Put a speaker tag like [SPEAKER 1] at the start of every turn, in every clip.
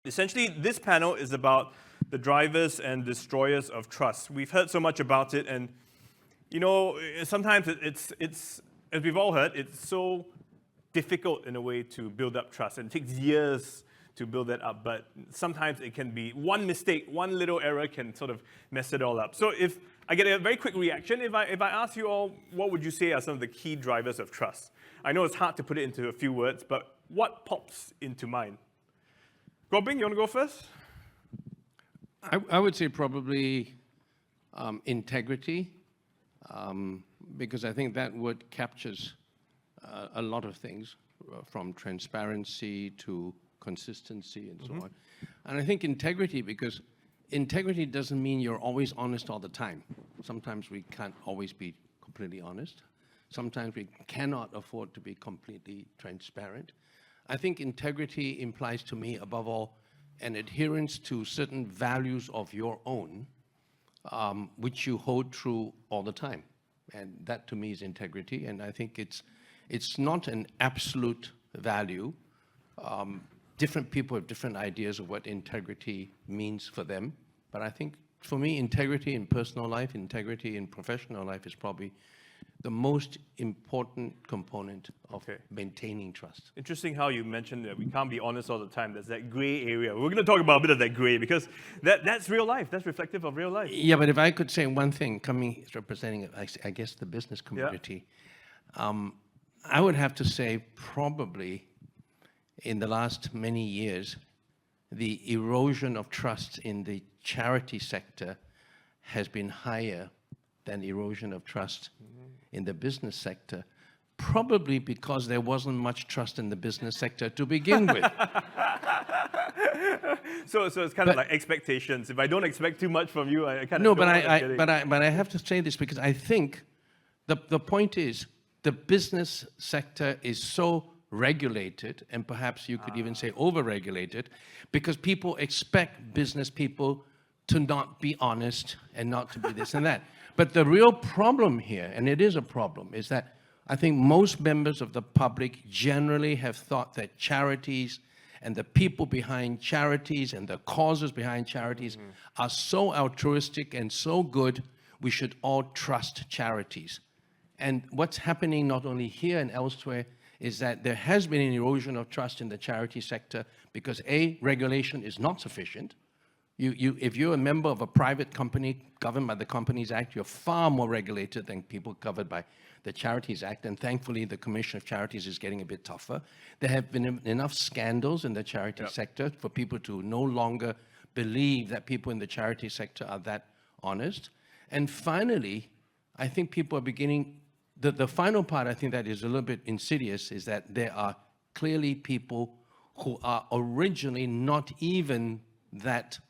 [SPEAKER 1] Essentially, this panel is about the drivers and destroyers of trust. We've heard so much about it, and sometimes it's as we've all heard, it's so difficult in a way to build up trust, and it takes years to build that up. But sometimes it can be one mistake, one little error can sort of mess it all up. So if I get a very quick reaction, if I ask you all, what would you say are some of the key drivers of trust? I know it's hard to put it into a few words, but what pops into mind? Robin, you want to go first?
[SPEAKER 2] I would say probably integrity, because I think that word captures a lot of things, from transparency to consistency and so on. And I think integrity, because integrity doesn't mean you're always honest all the time. Sometimes we can't always be completely honest. Sometimes we cannot afford to be completely transparent. I think integrity implies to me, above all, an adherence to certain values of your own, which you hold true all the time. And that to me is integrity. And I think it's not an absolute value. Different people have different ideas of what integrity means for them. But I think for me, integrity in personal life, integrity in professional life is probably the most important component of maintaining trust.
[SPEAKER 1] Interesting how you mentioned that we can't be honest all the time. There's that gray area. We're going to talk about a bit of that gray, because that's real life. That's reflective of real life.
[SPEAKER 2] Yeah, but if I could say one thing, representing, I guess, the business community, I would have to say probably in the last many years, the erosion of trust in the charity sector has been higher than erosion of trust in the business sector, probably because there wasn't much trust in the business sector to begin with.
[SPEAKER 1] So it's kind of like expectations. If I don't expect too much from you, I kind of
[SPEAKER 2] no.
[SPEAKER 1] But
[SPEAKER 2] I have to say this, because I think the point is the business sector is so regulated, and perhaps you could even say over-regulated, because people expect business people to not be honest and not to be this and that. But the real problem here, and it is a problem, is that I think most members of the public generally have thought that charities and the people behind charities and the causes behind charities are so altruistic and so good, we should all trust charities. And what's happening not only here and elsewhere is that there has been an erosion of trust in the charity sector because A, regulation is not sufficient. If you're a member of a private company governed by the Companies Act, you're far more regulated than people covered by the Charities Act, and thankfully the Commission of Charities is getting a bit tougher. There have been enough scandals in the charity sector for people to no longer believe that people in the charity sector are that honest. And finally, I think people are beginning, the final part I think that is a little bit insidious is that there are clearly people who are originally not even that,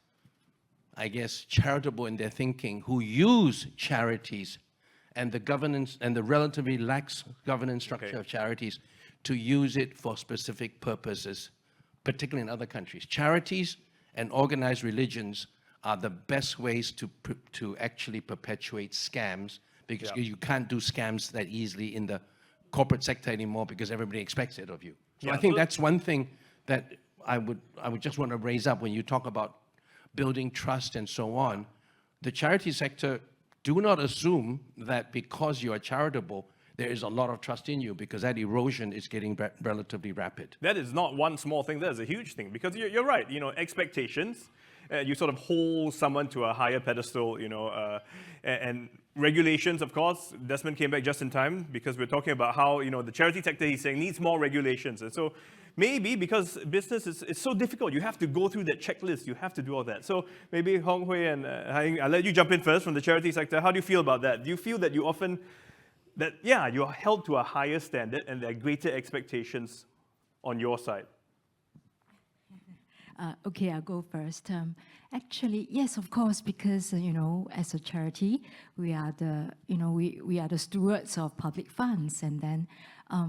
[SPEAKER 2] I guess, charitable in their thinking, who use charities and the governance and the relatively lax governance structure of charities to use it for specific purposes, particularly in other countries. Charities and organized religions are the best ways to actually perpetuate scams, because you can't do scams that easily in the corporate sector anymore because everybody expects it of you. So I think that's one thing that I would just want to raise up when you talk about building trust and so on. The charity sector, do not assume that because you are charitable, there is a lot of trust in you, because that erosion is getting relatively rapid.
[SPEAKER 1] that is not one small thing. That is a huge thing, because you're right. Expectations. You sort of hold someone to a higher pedestal. And regulations, of course. Desmond came back just in time, because we're talking about how the charity sector, he's saying, needs more regulations. And so maybe because business is so difficult, you have to go through that checklist, you have to do all that. So maybe Hong Hui and Hai-Ying, I'll let you jump in first from the charity sector. How do you feel about that? Do you feel that you often, you're held to a higher standard and there are greater expectations on your side?
[SPEAKER 3] Okay, I'll go first. Actually, yes, of course, because as a charity, we are the we are the stewards of public funds, and then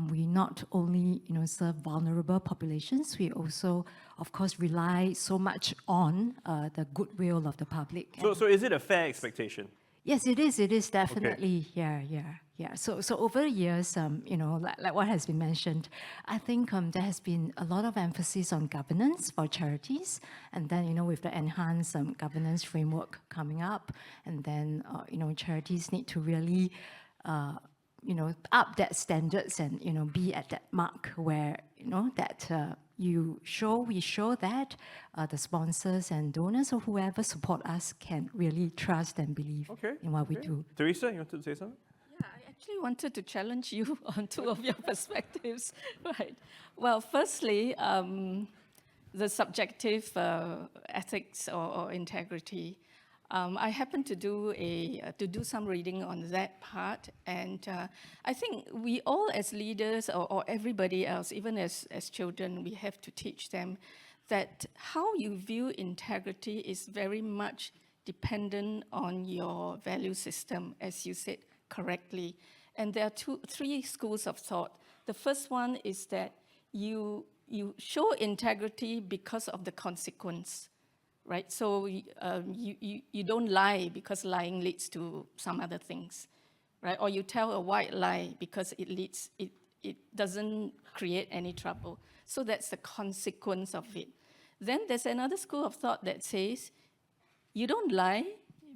[SPEAKER 3] we not only serve vulnerable populations, we also, of course, rely so much on the goodwill of the public.
[SPEAKER 1] So is it a fair expectation?
[SPEAKER 3] Yes, it is definitely. Yeah. So over the years, like what has been mentioned, I think there has been a lot of emphasis on governance for charities, and then with the enhanced governance framework coming up, and then charities need to really up that standards and be at that mark where that we show that the sponsors and donors or whoever support us can really trust and believe in what we do.
[SPEAKER 1] Teresa, you wanted to say something?
[SPEAKER 4] Yeah, I actually wanted to challenge you on two of your perspectives. Right. Well, firstly, the subjective ethics or integrity. I happened to do some reading on that part, and I think we all as leaders or everybody else, even as children, we have to teach them that how you view integrity is very much dependent on your value system, as you said correctly. And there are three schools of thought. The first one is that you show integrity because of the consequence. Right, so you don't lie because lying leads to some other things, right? Or you tell a white lie because it doesn't create any trouble. So that's the consequence of it. Then there's another school of thought that says you don't lie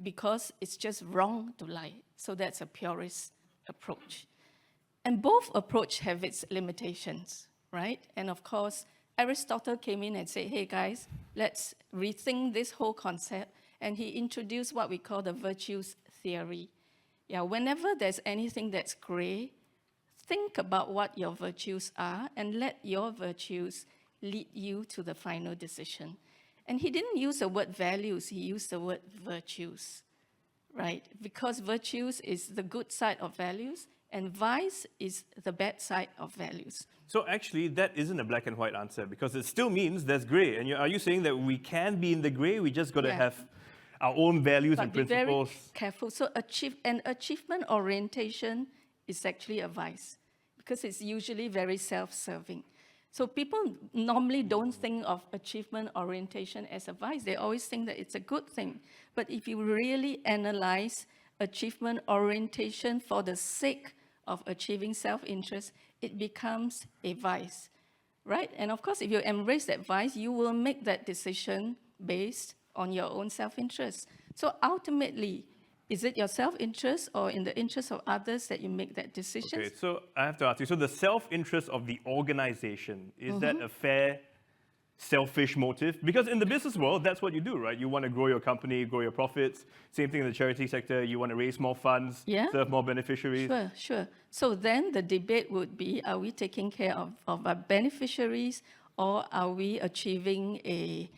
[SPEAKER 4] because it's just wrong to lie. So that's a purist approach. And both approach have its limitations, right? And of course, Aristotle came in and said, hey guys, let's rethink this whole concept. And he introduced what we call the virtues theory. Yeah, whenever there's anything that's gray, think about what your virtues are and let your virtues lead you to the final decision. And he didn't use the word values, he used the word virtues, right? Because virtues is the good side of values and vice is the bad side of values.
[SPEAKER 1] So actually, that isn't a black and white answer because it still means there's gray. And are you saying that we can be in the gray? We just got to have our own values and principles.
[SPEAKER 4] Be very careful. So achievement orientation is actually a vice because it's usually very self-serving. So people normally don't think of achievement orientation as a vice. They always think that it's a good thing. But if you really analyze achievement orientation for the sake of achieving self-interest, it becomes a vice, right? And of course, if you embrace that vice, you will make that decision based on your own self-interest. So ultimately, is it your self-interest or in the interest of others that you make that decision?
[SPEAKER 1] Okay, so I have to ask you, so the self-interest of the organization, is that a fair, selfish motive? Because in the business world, that's what you do, right? You want to grow your company, grow your profits. Same thing in the charity sector. You want to raise more funds, serve more beneficiaries.
[SPEAKER 4] Sure. So then the debate would be, are we taking care of our beneficiaries or are we achieving a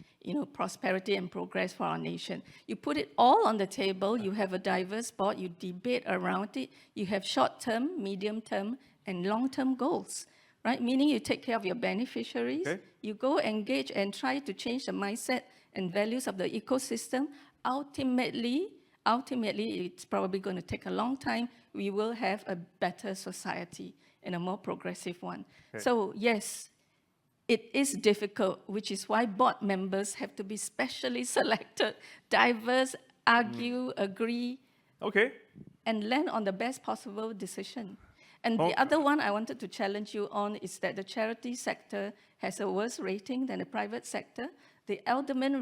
[SPEAKER 4] prosperity and progress for our nation? You put it all on the table. You have a diverse board. You debate around it. You have short-term, medium-term, and long-term goals. Right, meaning you take care of your beneficiaries, you go engage and try to change the mindset and values of the ecosystem. Ultimately, it's probably going to take a long time. We will have a better society and a more progressive one. So yes, it is difficult, which is why board members have to be specially selected, diverse, argue, agree, and land on the best possible decision. And the other one I wanted to challenge you on is that the charity sector has a worse rating than the private sector. The Alderman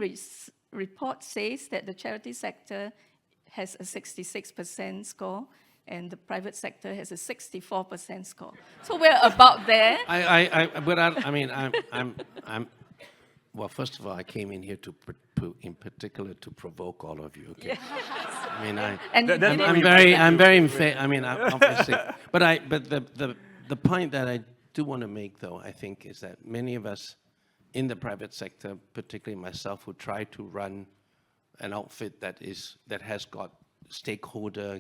[SPEAKER 4] report says that the charity sector has a 66% score and the private sector has a 64% score. So we're about there.
[SPEAKER 2] Well, first of all, I came in here in particular to provoke all of you. Okay? I mean, I'm very in favor. I mean, obviously, but the point that I do want to make, though, I think, is that many of us in the private sector, particularly myself, who try to run an outfit that has got stakeholder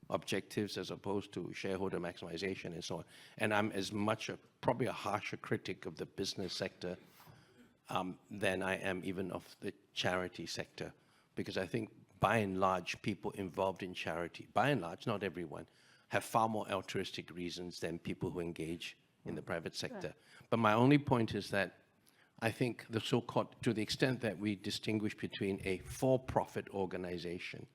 [SPEAKER 2] objectives as opposed to shareholder maximization and so on. And I'm as much probably a harsher critic of the business sector than I am even of the charity sector, because I think by and large people involved in charity, by and large, not everyone, have far more altruistic reasons than people who engage in the private sector. But my only point is that I think the so-called, to the extent that we distinguish between a for-profit organization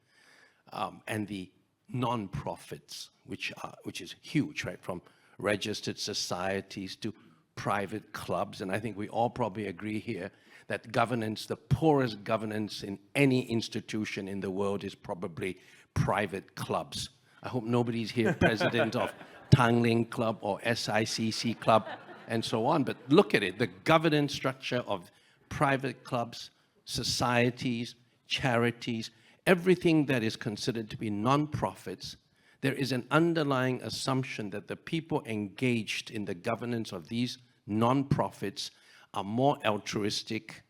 [SPEAKER 2] and the non-profits, which is huge, right? From registered societies to private clubs. And I think we all probably agree here that governance, the poorest governance in any institution in the world is probably private clubs. I hope nobody's here president of Tanglin Club or SICC Club and so on. But look at it, the governance structure of private clubs, societies, charities, everything that is considered to be non-profits, there is an underlying assumption that the people engaged in the governance of these non-profits are more altruistic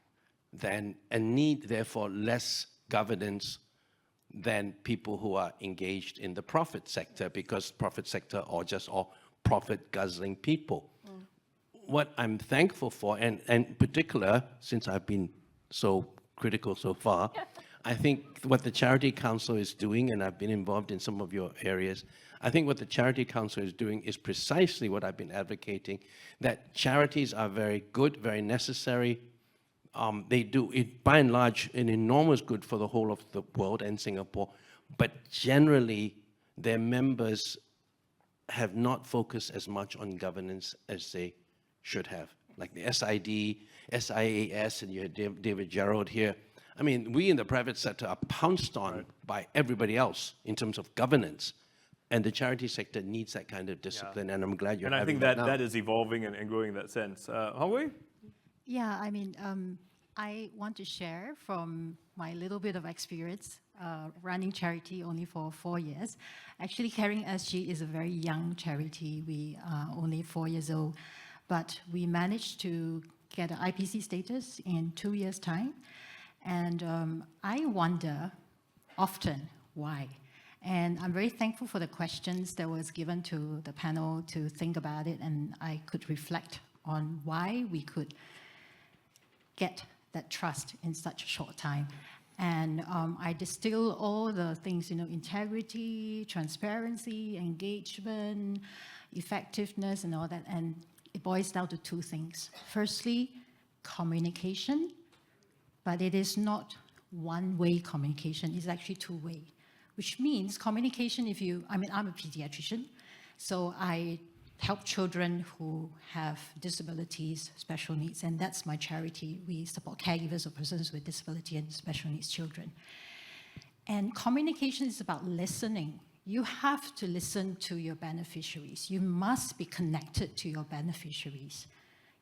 [SPEAKER 2] than, and need therefore less governance than people who are engaged in the profit sector, because profit sector are just all profit-guzzling people. What I'm thankful for, and in particular, since I've been so critical so far, I think what the Charity Council is doing, and I've been involved in some of your areas, I think what the Charity Council is doing is precisely what I've been advocating, that charities are very good, very necessary. They do, by and large, an enormous good for the whole of the world and Singapore, but generally their members have not focused as much on governance as they should have. Like the SID, SIAS, and you had David Gerald here. I mean, we in the private sector are pounced on by everybody else in terms of governance. And the charity sector needs that kind of discipline, and I'm glad you're
[SPEAKER 1] And I
[SPEAKER 2] having
[SPEAKER 1] think
[SPEAKER 2] that
[SPEAKER 1] that
[SPEAKER 2] now.
[SPEAKER 1] that is evolving and growing in that sense. Hong Wei?
[SPEAKER 5] Yeah, I mean, I want to share from my little bit of experience running charity only for 4 years. Actually, Caring SG is a very young charity. We are only 4 years old, but we managed to get an IPC status in 2 years' time. And I wonder often why. And I'm very thankful for the questions that was given to the panel to think about it, and I could reflect on why we could get that trust in such a short time. And I distill all the things, integrity, transparency, engagement, effectiveness, and all that, and it boils down to two things. Firstly, communication, but it is not one-way communication, it's actually two-way, which means communication I'm a pediatrician, so I help children who have disabilities, special needs, and that's my charity. We support caregivers of persons with disability and special needs children. And communication is about listening. You have to listen to your beneficiaries. You must be connected to your beneficiaries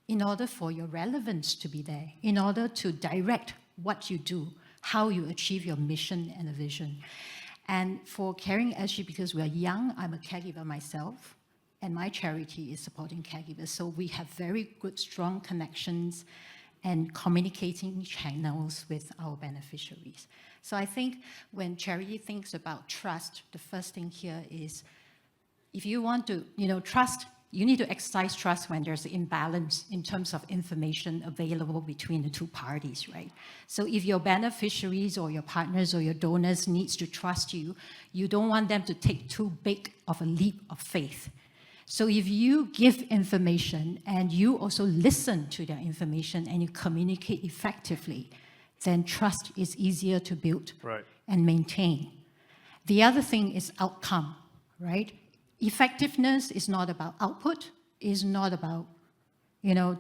[SPEAKER 5] in order for your relevance to be there, in order to direct what you do, how you achieve your mission and a vision. And for Caring SG, because we are young, I'm a caregiver myself, and my charity is supporting caregivers. So we have very good, strong connections and communicating channels with our beneficiaries. So I think when charity thinks about trust, the first thing here is, if you want to, trust, you need to exercise trust when there's an imbalance in terms of information available between the two parties, right? So if your beneficiaries or your partners or your donors needs to trust you, you don't want them to take too big of a leap of faith. So if you give information and you also listen to their information and you communicate effectively, then trust is easier to build and maintain. The other thing is outcome, right? Effectiveness is not about output, is not about,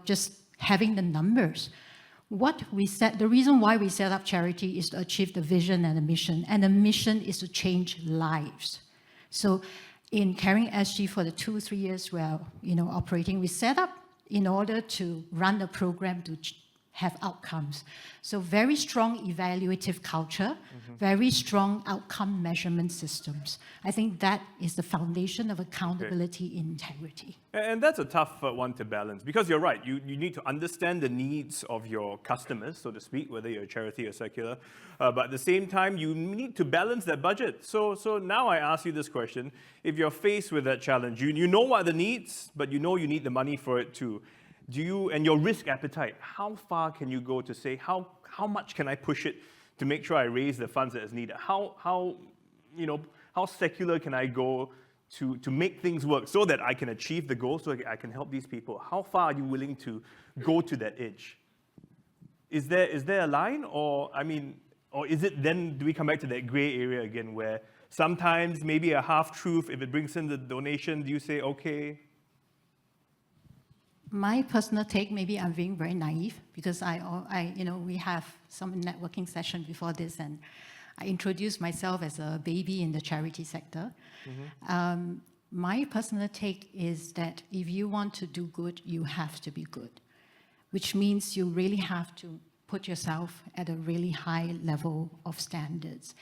[SPEAKER 5] just having the numbers. The reason why we set up charity is to achieve the vision and the mission is to change lives. So in Caring SG for the 2-3 years we're operating, we set up in order to run the program to have outcomes. So very strong evaluative culture, very strong outcome measurement systems. I think that is the foundation of accountability in integrity.
[SPEAKER 1] And that's a tough one to balance, because you're right, you need to understand the needs of your customers, so to speak, whether you're a charity or secular, but at the same time, you need to balance that budget. So now I ask you this question: if you're faced with that challenge, you know what are the needs, but you need the money for it too. And your risk appetite, how far can you go to say, how much can I push it to make sure I raise the funds that is needed? How secular can I go to make things work so that I can achieve the goal, so I can help these people? How far are you willing to go to that edge? Is there a line, or Or is it then, do we come back to that gray area again where sometimes maybe a half-truth, if it brings in the donation, do you say, okay?
[SPEAKER 5] My personal take, maybe I'm being very naive because we have some networking session before this, and I introduced myself as a baby in the charity sector. My personal take is that if you want to do good, you have to be good, which means you really have to put yourself at a really high level of standards.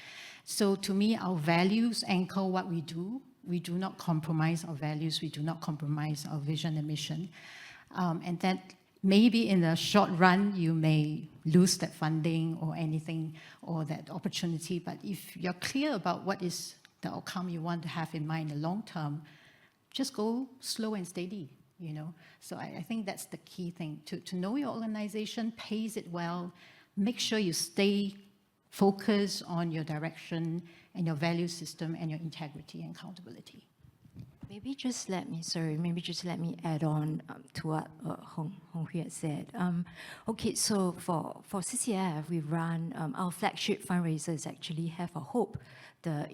[SPEAKER 5] So to me, our values anchor what we do. We do not compromise our values. We do not compromise our vision and mission. And that maybe in the short run, you may lose that funding or anything or that opportunity. But if you're clear about what is the outcome you want to have in mind in the long term, just go slow and steady. So I think that's the key thing, to know your organization, pace it well, make sure you stay focused on your direction and your value system and your integrity and accountability.
[SPEAKER 3] Maybe just let me add on to what Hong Hui had said. Okay, so for CCF, we run our flagship fundraisers actually have a hope, the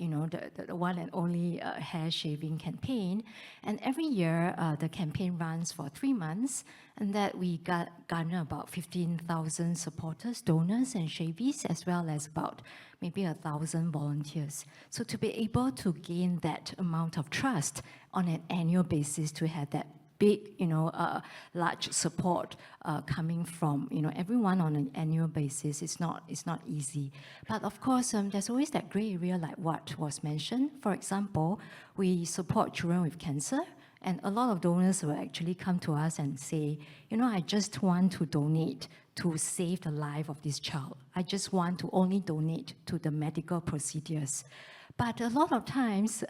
[SPEAKER 3] one and only hair shaving campaign, and every year the campaign runs for 3 months, and that we garner about 15,000 supporters, donors, and shavies, as well as about maybe 1,000 volunteers. So to be able to gain that amount of trust on an annual basis, to have that big, large support coming from, everyone on an annual basis, it's not easy. But of course, there's always that gray area, like what was mentioned. For example, we support children with cancer, and a lot of donors will actually come to us and say, I just want to donate to save the life of this child. I just want to only donate to the medical procedures. But a lot of times,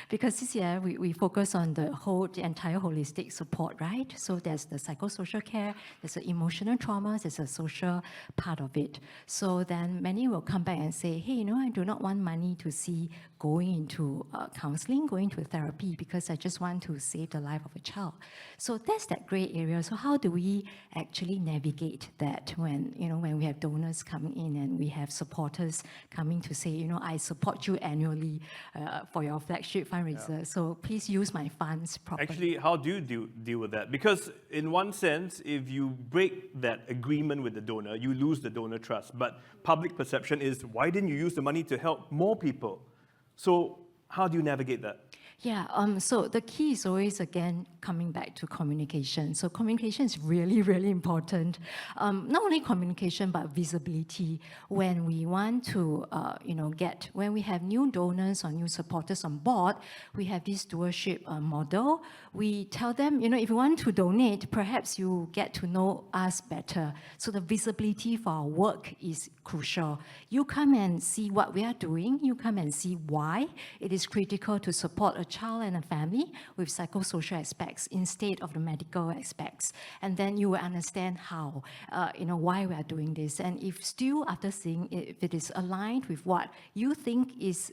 [SPEAKER 3] because this year we focus on the entire holistic support, right? So there's the psychosocial care, there's the emotional trauma, there's a social part of it. So then many will come back and say, hey, I do not want money to see going into counseling, going to therapy, because I just want to save the life of a child. So that's that gray area. So how do we actually navigate that when we have donors coming in and we have supporters coming to say, I support you annually for your flagship fundraiser. Yeah. So please use my funds properly.
[SPEAKER 1] Actually, how do you deal with that? Because in one sense, if you break that agreement with the donor, you lose the donor trust. But public perception is, why didn't you use the money to help more people? So how do you navigate that?
[SPEAKER 3] Yeah, so the key is always, again, coming back to communication. So communication is really, really important. Not only communication, but visibility. When we want to, when we have new donors or new supporters on board, we have this stewardship model. We tell them, if you want to donate, perhaps you get to know us better. So the visibility for our work is crucial. You come and see what we are doing. You come and see why it is critical to support a child and a family with psychosocial aspects instead of the medical aspects. And then you will understand how, why we are doing this. And if still after seeing if it is aligned with what you think is,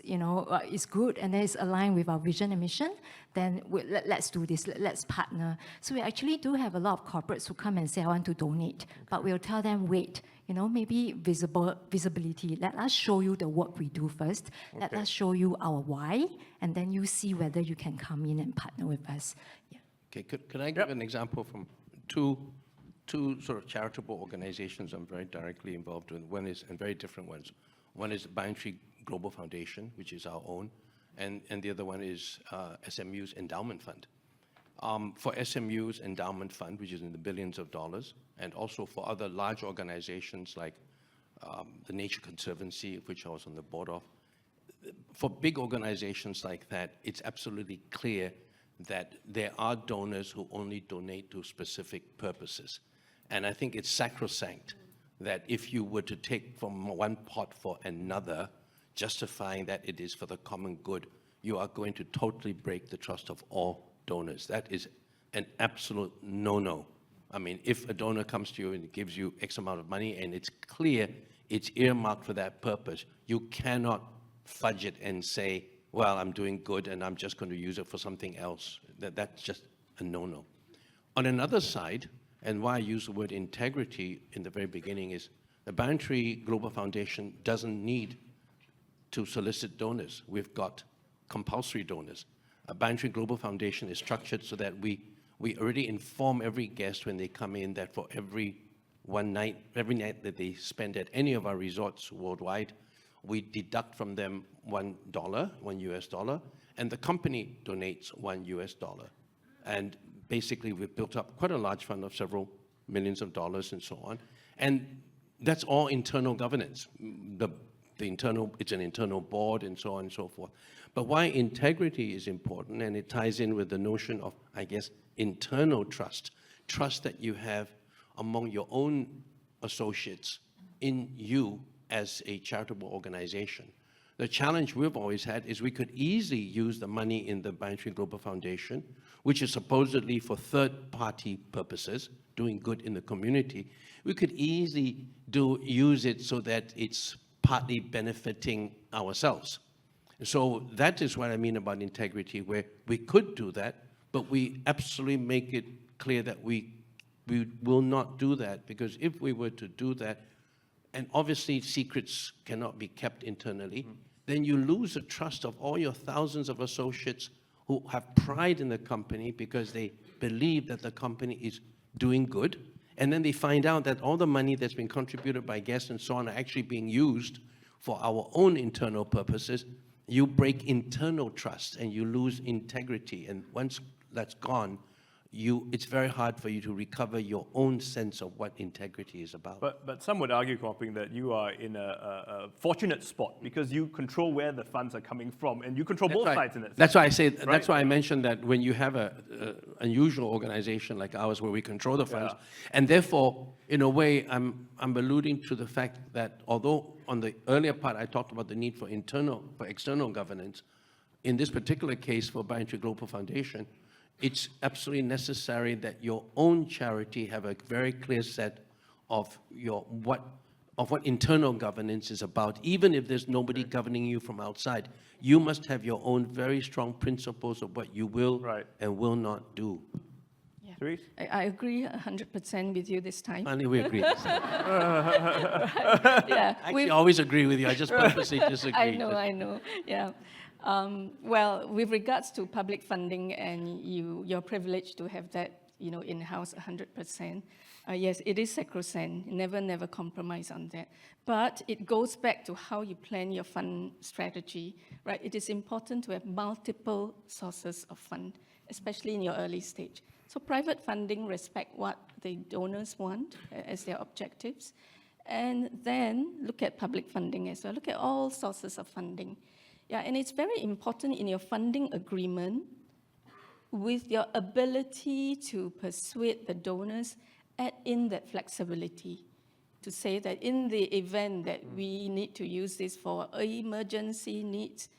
[SPEAKER 3] is good and then is aligned with our vision and mission, then let's do this, let's partner. So we actually do have a lot of corporates who come and say, I want to donate, but we'll tell them, wait, maybe visibility. Let us show you the work we do first. Okay. Let us show you our why, and then you see whether you can come in and partner with us. Yeah.
[SPEAKER 2] Okay, could I give an example from two sort of charitable organizations I'm very directly involved with? One is, and very different ones. One is Biontry Global Foundation, which is our own, and the other one is SMU's Endowment Fund. For SMU's Endowment Fund, which is in the billions of dollars, and also for other large organizations like the Nature Conservancy, which I was on the board of. For big organizations like that, it's absolutely clear that there are donors who only donate to specific purposes. And I think it's sacrosanct that if you were to take from one pot for another, justifying that it is for the common good, you are going to totally break the trust of all donors. That is an absolute no-no. I mean, if a donor comes to you and gives you X amount of money and it's clear it's earmarked for that purpose, you cannot fudge it and say, well, I'm doing good and I'm just going to use it for something else. That's just a no-no. On another side, and why I use the word integrity in the very beginning, is The Bantry Global Foundation doesn't need to solicit donors. We've got compulsory donors. A Bantry Global Foundation is structured so that we already inform every guest when they come in that for every night that they spend at any of our resorts worldwide, we deduct from them $1, $1 US, and the company donates $1 US. And basically, we've built up quite a large fund of several millions of dollars and so on. And that's all internal governance. It's an internal board and so on and so forth. But why integrity is important, and it ties in with the notion of, I guess, internal trust that you have among your own associates in you as a charitable organization. The challenge we've always had is we could easily use the money in the Bantry Global Foundation, which is supposedly for third-party purposes, doing good in the community. We could easily use it so that it's partly benefiting ourselves. So that is what I mean about integrity, where we could do that, but we absolutely make it clear that we will not do that, because if we were to do that, and obviously secrets cannot be kept internally, then you lose the trust of all your thousands of associates who have pride in the company because they believe that the company is doing good. And then they find out that all the money that's been contributed by guests and so on are actually being used for our own internal purposes. You break internal trust and you lose integrity. And once that's gone, it's very hard for you to recover your own sense of what integrity is about.
[SPEAKER 1] But some would argue, Kwok Ping, that you are in a fortunate spot because you control where the funds are coming from, and you control both sides in it.
[SPEAKER 2] That's why I say. Right? That's why I mentioned that when you have an unusual organization like ours, where we control the funds, and therefore, in a way, I'm alluding to the fact that although on the earlier part I talked about the need for external governance, in this particular case for Bantry Global Foundation, it's absolutely necessary that your own charity have a very clear set of what internal governance is about. Even if there's nobody governing you from outside, you must have your own very strong principles of what you will and will not do.
[SPEAKER 4] Yeah.
[SPEAKER 1] Therese?
[SPEAKER 4] I agree 100% with you this time.
[SPEAKER 2] Finally, we agree.
[SPEAKER 4] Yeah,
[SPEAKER 2] I always agree with you. I just purposely disagree.
[SPEAKER 4] I know. Yeah. Well, with regards to public funding, and you're privileged to have that, in-house 100%. Yes, it is sacrosanct. Never compromise on that. But it goes back to how you plan your fund strategy, right? It is important to have multiple sources of fund, especially in your early stage. So private funding respect what the donors want as their objectives, and then look at public funding as well. Look at all sources of funding. Yeah, and it's very important in your funding agreement with your ability to persuade the donors, add in that flexibility to say that in the event that we need to use this for emergency needs,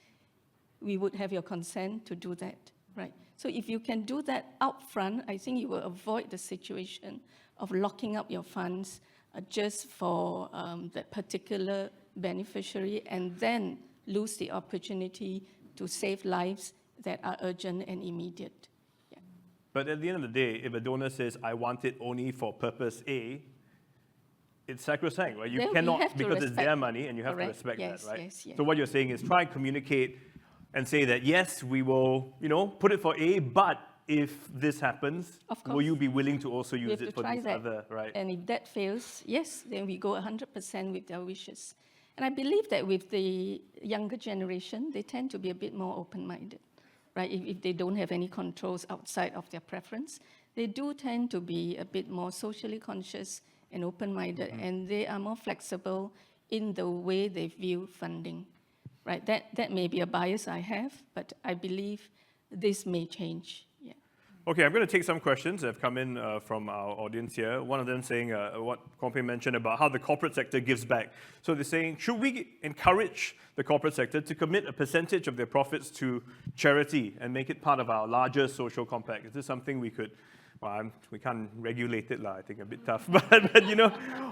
[SPEAKER 4] we would have your consent to do that, right? So if you can do that upfront, I think you will avoid the situation of locking up your funds just for that particular beneficiary, and then lose the opportunity to save lives that are urgent and immediate. Yeah.
[SPEAKER 1] But at the end of the day, if a donor says, I want it only for purpose A, it's sacrosanct, right? You cannot, because it's their money, and you have to respect that, right?
[SPEAKER 4] Yes.
[SPEAKER 1] So what you're saying is try and communicate and say that, yes, we will, put it for A, but if this happens, will you be willing to also use it for these other, right?
[SPEAKER 4] And if that fails, yes, then we go 100% with their wishes. And I believe that with the younger generation, they tend to be a bit more open-minded, right? If they don't have any controls outside of their preference, they do tend to be a bit more socially conscious and open-minded, and they are more flexible in the way they view funding, right? That may be a bias I have, but I believe this may change. Yeah.
[SPEAKER 1] Okay, I'm going to take some questions that have come in from our audience here. One of them saying what Kwok Ping mentioned about how the corporate sector gives back. So they're saying, should we encourage the corporate sector to commit a percentage of their profits to charity and make it part of our larger social compact? Is this something we could, we can't regulate it, I think a bit tough, but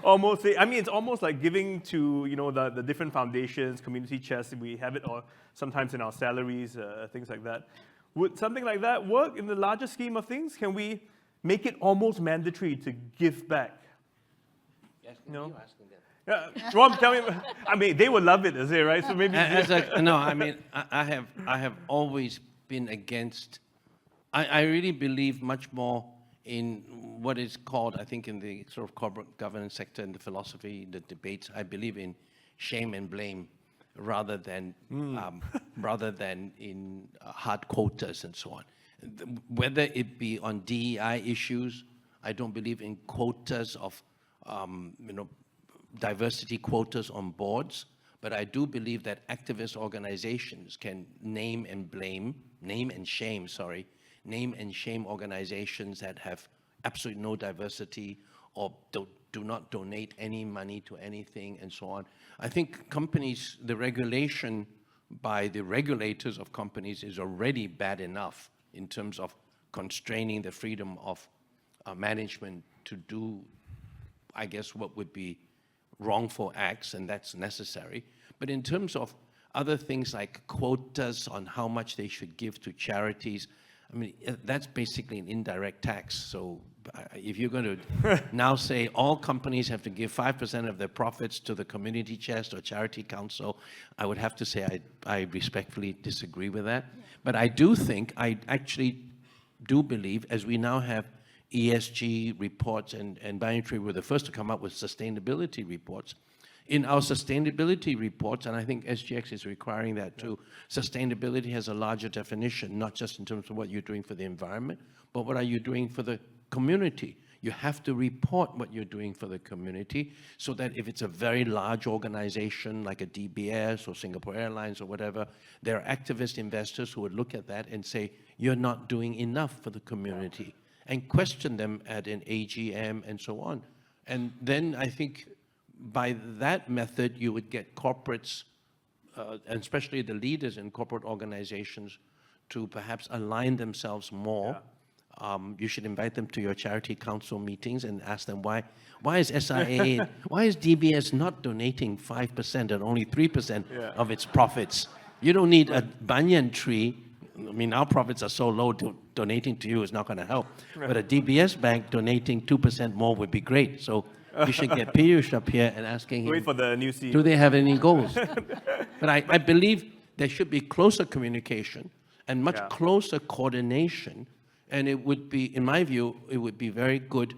[SPEAKER 1] almost, it's almost like giving to, the different foundations, community chests, we have it or sometimes in our salaries, things like that. Would something like that work in the larger scheme of things? Can we make it almost mandatory to give back?
[SPEAKER 2] Yes, you're asking
[SPEAKER 1] Rom, tell me. I mean, they would love it, is it right? So maybe.
[SPEAKER 2] No, I mean, I have always been against. I really believe much more in what is called, I think, in the sort of corporate governance sector, in the philosophy, the debates. I believe in shame and blame, rather than in hard quotas and so on. Whether it be on DEI issues, I don't believe in quotas of diversity quotas on boards, but I do believe that activist organizations can name and shame organizations that have absolutely no diversity or do not donate any money to anything and so on. I think companies, the regulation by the regulators of companies is already bad enough in terms of constraining the freedom of management to do, I guess, what would be wrongful acts, and that's necessary. But in terms of other things like quotas on how much they should give to charities, I mean, that's basically an indirect tax. So if you're going to now say all companies have to give 5% of their profits to the community chest or charity council, I would have to say I respectfully disagree with that. Yeah. But I actually do believe, as we now have ESG reports, and Banyan were the first to come up with sustainability reports. In our sustainability reports, and I think SGX is requiring that too, sustainability has a larger definition, not just in terms of what you're doing for the environment, but what are you doing for the community. You have to report what you're doing for the community, so that if it's a very large organization like a DBS or Singapore Airlines or whatever, there are activist investors who would look at that and say, you're not doing enough for the community, and question them at an AGM and so on. And then I think by that method, you would get corporates, and especially the leaders in corporate organizations, to perhaps align themselves more. Yeah. You should invite them to your charity council meetings and ask them why is SIA, why is DBS not donating 5% and only 3% of its profits? You don't need a banyan tree. I mean, our profits are so low, donating to you is not going to help. But a DBS bank donating 2% more would be great. So you should get Piyush up here and asking him,
[SPEAKER 1] wait for the new CEO.
[SPEAKER 2] Do they have any goals? But I believe there should be closer communication and much closer coordination. And it would be, in my view, it would be very good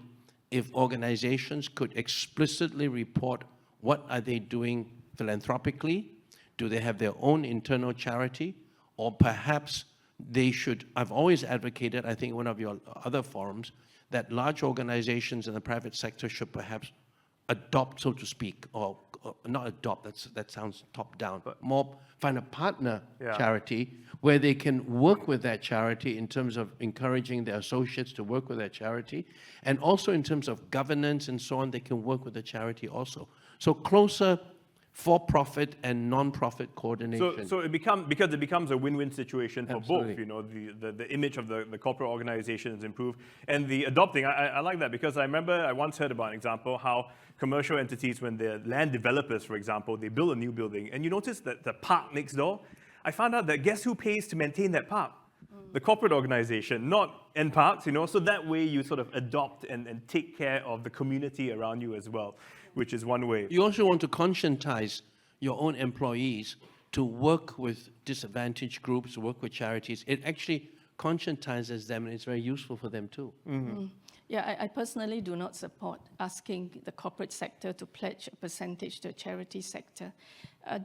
[SPEAKER 2] if organizations could explicitly report what are they doing philanthropically. Do they have their own internal charity? Or perhaps they should, I've always advocated, I think in one of your other forums, that large organizations in the private sector should perhaps adopt, so to speak, or not adopt, that sounds top down, but more find a partner charity where they can work with that charity in terms of encouraging their associates to work with that charity, and also in terms of governance and so on, they can work with the charity also. So closer for-profit and non-profit coordination.
[SPEAKER 1] So it becomes a win-win situation for both. You know, the image of the corporate organization is improved, and the adopting. I like that, because I remember I once heard about an example how commercial entities, when they're land developers, for example, they build a new building, and you notice that the park next door. I found out that guess who pays to maintain that park? The corporate organization, not NParks, you know, so that way you sort of adopt and take care of the community around you as well, which is one way.
[SPEAKER 2] You also want to conscientize your own employees to work with disadvantaged groups, work with charities. It actually conscientizes them, and it's very useful for them too.
[SPEAKER 4] Mm-hmm. Yeah, I personally do not support asking the corporate sector to pledge a percentage to the charity sector.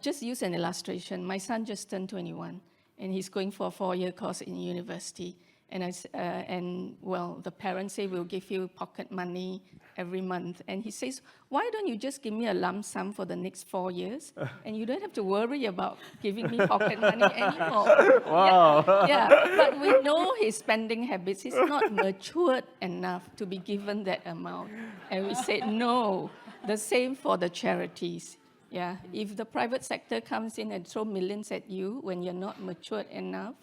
[SPEAKER 4] Just use an illustration. My son just turned 21, and he's going for a 4-year course in university. And well, the parents say, we'll give you pocket money every month. And he says, why don't you just give me a lump sum for the next 4 years? And you don't have to worry about giving me pocket money anymore.
[SPEAKER 1] Wow.
[SPEAKER 4] Yeah, but we know his spending habits. He's not matured enough to be given that amount. And we said, no, the same for the charities. Yeah, if the private sector comes in and throw millions at you when you're not matured enough,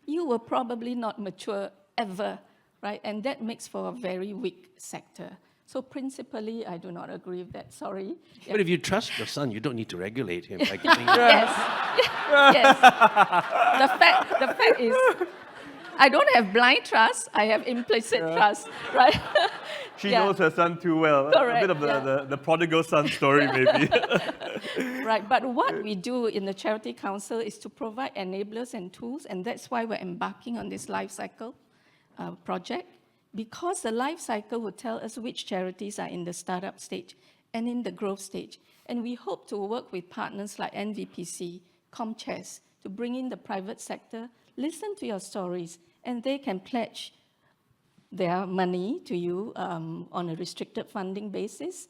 [SPEAKER 4] you will probably not mature ever, right? And that makes for a very weak sector. So principally, I do not agree with that, sorry. Yeah.
[SPEAKER 2] But if you trust your son, you don't need to regulate him by giving
[SPEAKER 4] Yes. The fact is, I don't have blind trust, I have implicit trust, right?
[SPEAKER 1] She
[SPEAKER 4] Yeah.
[SPEAKER 1] knows her son too well. A
[SPEAKER 4] Correct,
[SPEAKER 1] bit of
[SPEAKER 4] yeah.
[SPEAKER 1] the prodigal son story, maybe.
[SPEAKER 4] Right, but what we do in the Charity Council is to provide enablers and tools, and that's why we're embarking on this life cycle project, because the life cycle will tell us which charities are in the startup stage and in the growth stage. And we hope to work with partners like NVPC, Comchess, to bring in the private sector, listen to your stories, and they can pledge their money to you on a restricted funding basis.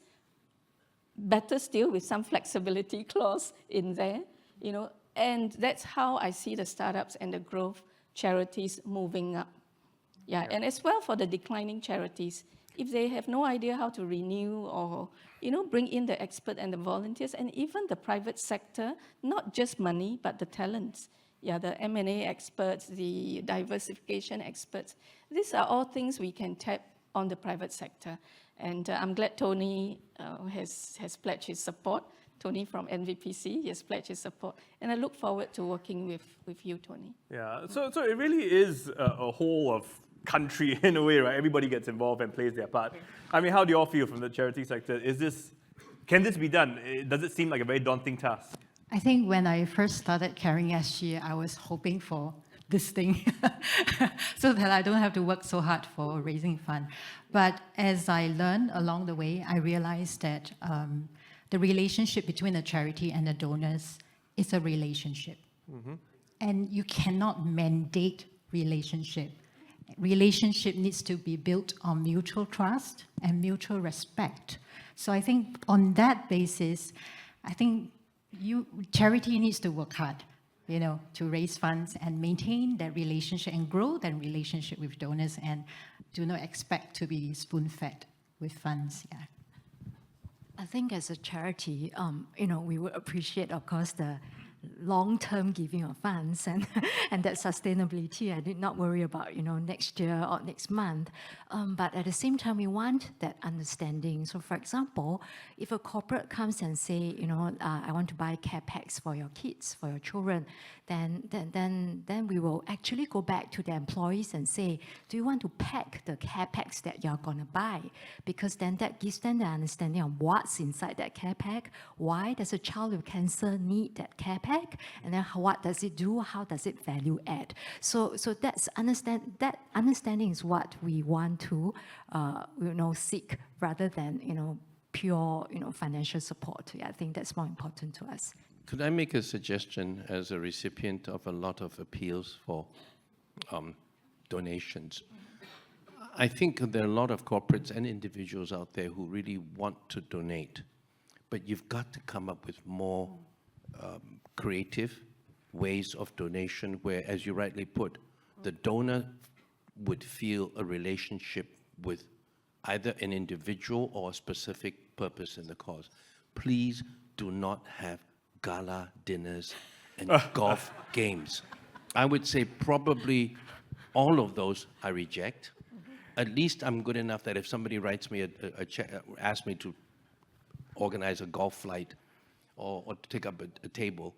[SPEAKER 4] Better still, with some flexibility clause in there, you know, and that's how I see the startups and the growth charities moving up. Yeah, and as well for the declining charities, if they have no idea how to renew or, you know, bring in the expert and the volunteers, and even the private sector, not just money, but the talents. Yeah, the M&A experts, the diversification experts. These are all things we can tap on the private sector. And I'm glad Tony has pledged his support. Tony from NVPC, he has pledged his support. And I look forward to working with you, Tony.
[SPEAKER 1] Yeah, so it really is a whole of country in a way, right? Everybody gets involved and plays their part. I mean, how do you all feel from the charity sector? Can this be done? Does it seem like a very daunting task?
[SPEAKER 5] I think when I first started carrying SG, I was hoping for this thing so that I don't have to work so hard for raising fund. But as I learned along the way, I realized that the relationship between the charity and the donors is a relationship. And you cannot mandate relationship. Relationship needs to be built on mutual trust and mutual respect. So I think on that basis, I think charity needs to work hard, you know, to raise funds and maintain that relationship and grow that relationship with donors, and do not expect to be spoon-fed with funds. Yeah.
[SPEAKER 3] I think as a charity, you know, we would appreciate, of course, the long-term giving of funds and and that sustainability. I did not worry about, you know, next year or next month. But at the same time, we want that understanding. So, for example, if a corporate comes and say, you know, I want to buy care packs for your kids, for your children, then we will actually go back to the employees and say, do you want to pack the care packs that you're going to buy? Because then that gives them the understanding of what's inside that care pack. Why does a child with cancer need that care pack? And then what does it do? How does it value add? So that understanding is what we want to you know, seek, rather than, you know, pure, you know, financial support. Yeah, I think that's more important to us.
[SPEAKER 2] Could I make a suggestion as a recipient of a lot of appeals for donations? I think there are a lot of corporates and individuals out there who really want to donate, but you've got to come up with more creative ways of donation where, as you rightly put, the donor would feel a relationship with either an individual or a specific purpose in the cause. Please do not have gala dinners and golf games. I would say probably all of those I reject. At least I'm good enough that if somebody writes me a check, asks me to organize a golf flight or to take up a table,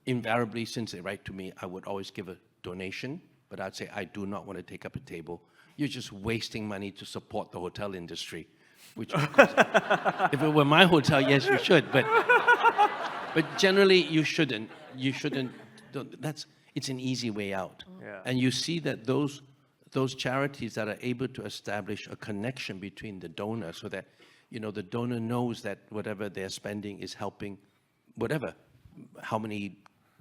[SPEAKER 2] invariably, since they write to me, I would always give a donation, but I'd say, I do not want to take up a table. You're just wasting money to support the hotel industry, which, of course, if it were my hotel, yes, you should, but generally, you shouldn't. You shouldn't. It's an easy way out.
[SPEAKER 1] Yeah.
[SPEAKER 2] And you see that those charities that are able to establish a connection between the donor, so that, you know, the donor knows that whatever they're spending is helping, whatever, how many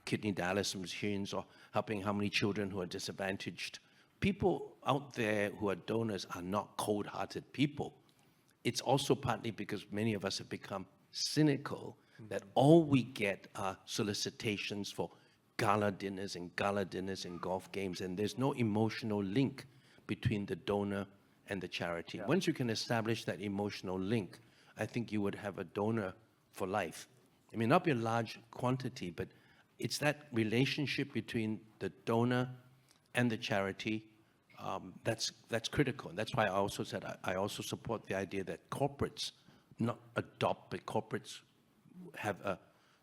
[SPEAKER 2] kidney dialysis machines, or helping how many children who are disadvantaged. People out there who are donors are not cold-hearted people. It's also partly because many of us have become cynical, that all we get are solicitations for gala dinners and golf games, and there's no emotional link between the donor and the charity. Yeah. Once you can establish that emotional link, I think you would have a donor for life. It may not be a large quantity, but it's that relationship between the donor and the charity that's critical. And that's why I also said I also support the idea that corporates not adopt, but corporates have a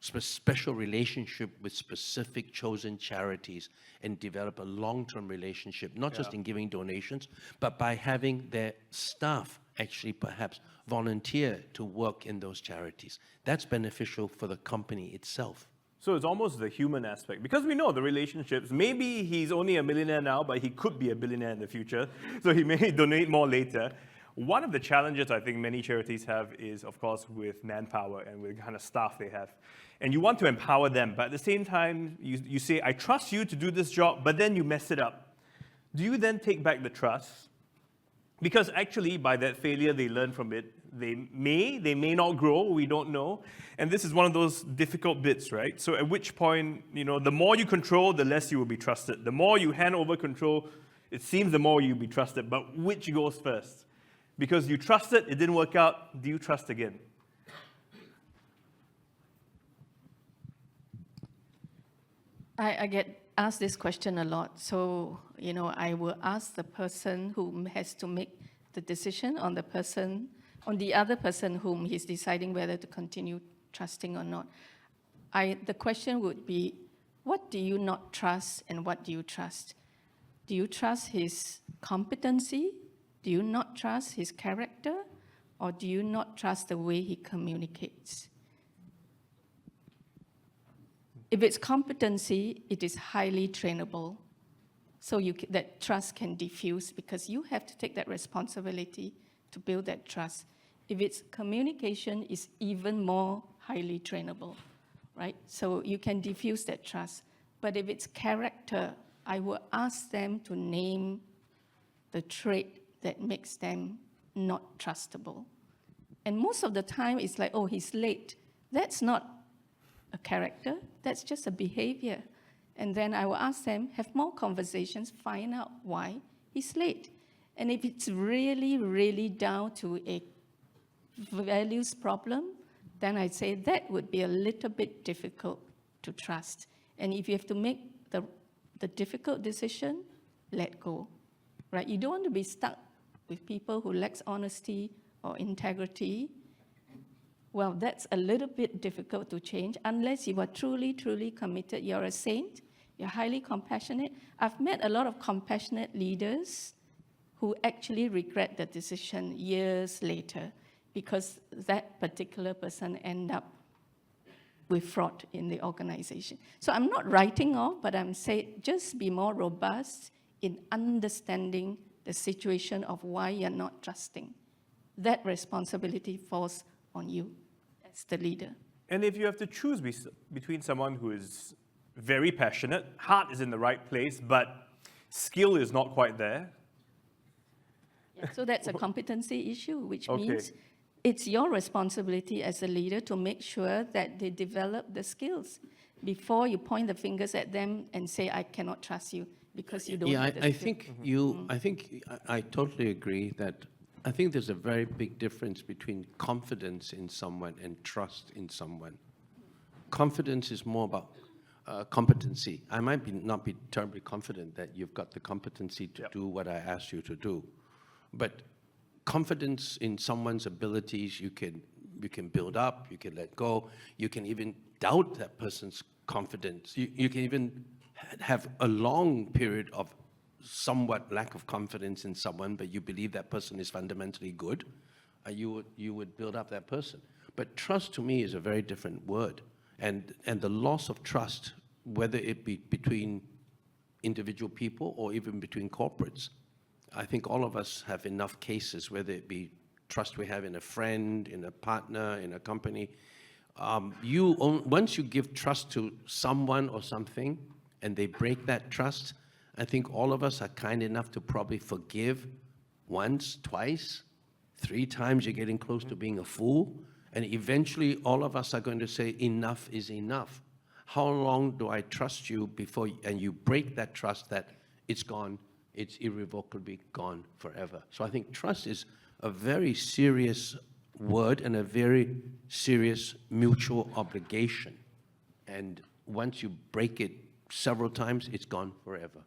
[SPEAKER 2] special relationship with specific chosen charities and develop a long-term relationship, not just in giving donations, but by having their staff actually perhaps volunteer to work in those charities. That's beneficial for the company itself.
[SPEAKER 1] So it's almost the human aspect. Because we know the relationships, maybe he's only a millionaire now, but he could be a billionaire in the future, so he may donate more later. One of the challenges I think many charities have is, of course, with manpower and with the kind of staff they have. And you want to empower them, but at the same time, you say, I trust you to do this job, but then you mess it up. Do you then take back the trust? Because actually, by that failure, they learn from it. They may not grow, we don't know. And this is one of those difficult bits, right? So at which point, the more you control, the less you will be trusted. The more you hand over control, it seems the more you'll be trusted. But which goes first? Because you trusted, it didn't work out, do you trust again?
[SPEAKER 4] I get asked this question a lot. So, I will ask the person who has to make the decision on the other person whom he's deciding whether to continue trusting or not. The question would be, what do you not trust and what do you trust? Do you trust his competency? Do you not trust his character? Or do you not trust the way he communicates? If it's competency, it is highly trainable. So that trust can diffuse because you have to take that responsibility to build that trust. If it's communication, it's even more highly trainable, right? So you can diffuse that trust. But if it's character, I will ask them to name the trait that makes them not trustable. And most of the time, it's like, oh, he's late. That's not a character, that's just a behavior. And then I will ask them, have more conversations, find out why he's late. And if it's really, really down to a values problem, then I'd say that would be a little bit difficult to trust. And if you have to make the difficult decision, let go, right? You don't want to be stuck with people who lack honesty or integrity. Well, that's a little bit difficult to change unless you are truly, truly committed. You're a saint. You're highly compassionate. I've met a lot of compassionate leaders who actually regret the decision years later because that particular person ended up with fraud in the organization. So I'm not writing off, but I'm saying just be more robust in understanding the situation of why you're not trusting. That responsibility falls on you as the leader.
[SPEAKER 1] And if you have to choose between someone who is very passionate, heart is in the right place, but skill is not quite there.
[SPEAKER 4] Yeah, so that's a competency issue, which
[SPEAKER 1] Okay.
[SPEAKER 4] means it's your responsibility as a leader to make sure that they develop the skills before you point the fingers at them and say, I cannot trust you because you don't
[SPEAKER 2] Yeah,
[SPEAKER 4] have the
[SPEAKER 2] I
[SPEAKER 4] skill.
[SPEAKER 2] think I totally agree that I think there's a very big difference between confidence in someone and trust in someone. Confidence is more about competency. I might not be terribly confident that you've got the competency to do what I asked you to do, but confidence in someone's abilities, you can build up, you can let go, you can even doubt that person's confidence. You can even have a long period of somewhat lack of confidence in someone, but you believe that person is fundamentally good, you would build up that person. But trust to me is a very different word. And the loss of trust, whether it be between individual people or even between corporates, I think all of us have enough cases, whether it be trust we have in a friend, in a partner, in a company. Once you give trust to someone or something and they break that trust, I think all of us are kind enough to probably forgive once, twice, 3 times. You're getting close to being a fool. And eventually all of us are going to say, enough is enough. How long do I trust you before, and you break that trust that it's gone, it's irrevocably gone forever. So I think trust is a very serious word and a very serious mutual obligation. And once you break it several times, it's gone forever.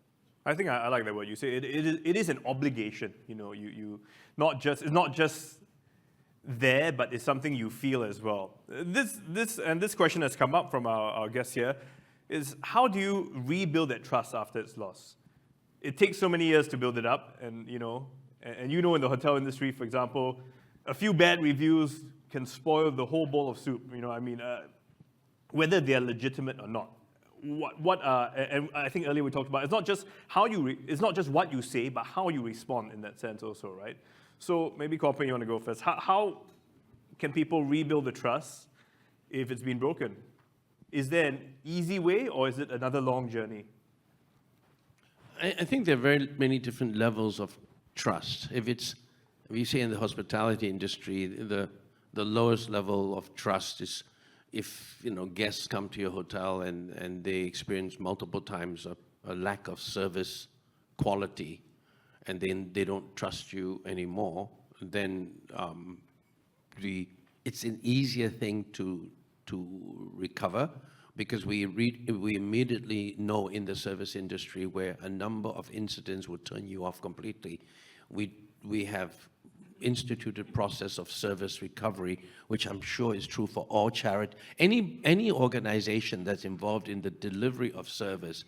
[SPEAKER 1] I think I like that word you say. It is an obligation. You know, it's not just there, but it's something you feel as well. This question has come up from our guest here, is how do you rebuild that trust after it's lost? It takes so many years to build it up, and you know in the hotel industry, for example, a few bad reviews can spoil the whole bowl of soup. Whether they are legitimate or not. And I think earlier we talked about, it's not just it's not just what you say, but how you respond in that sense also, right? So maybe Koh Peng, you want to go first. How can people rebuild the trust if it's been broken? Is there an easy way, or is it another long journey?
[SPEAKER 2] I think there are very many different levels of trust. If you say in the hospitality industry, the lowest level of trust is if guests come to your hotel and they experience multiple times a lack of service quality, and then they don't trust you anymore, then it's an easier thing to recover, because we immediately know in the service industry where a number of incidents will turn you off completely. We have instituted process of service recovery, which I'm sure is true for all charity. Any organization that's involved in the delivery of service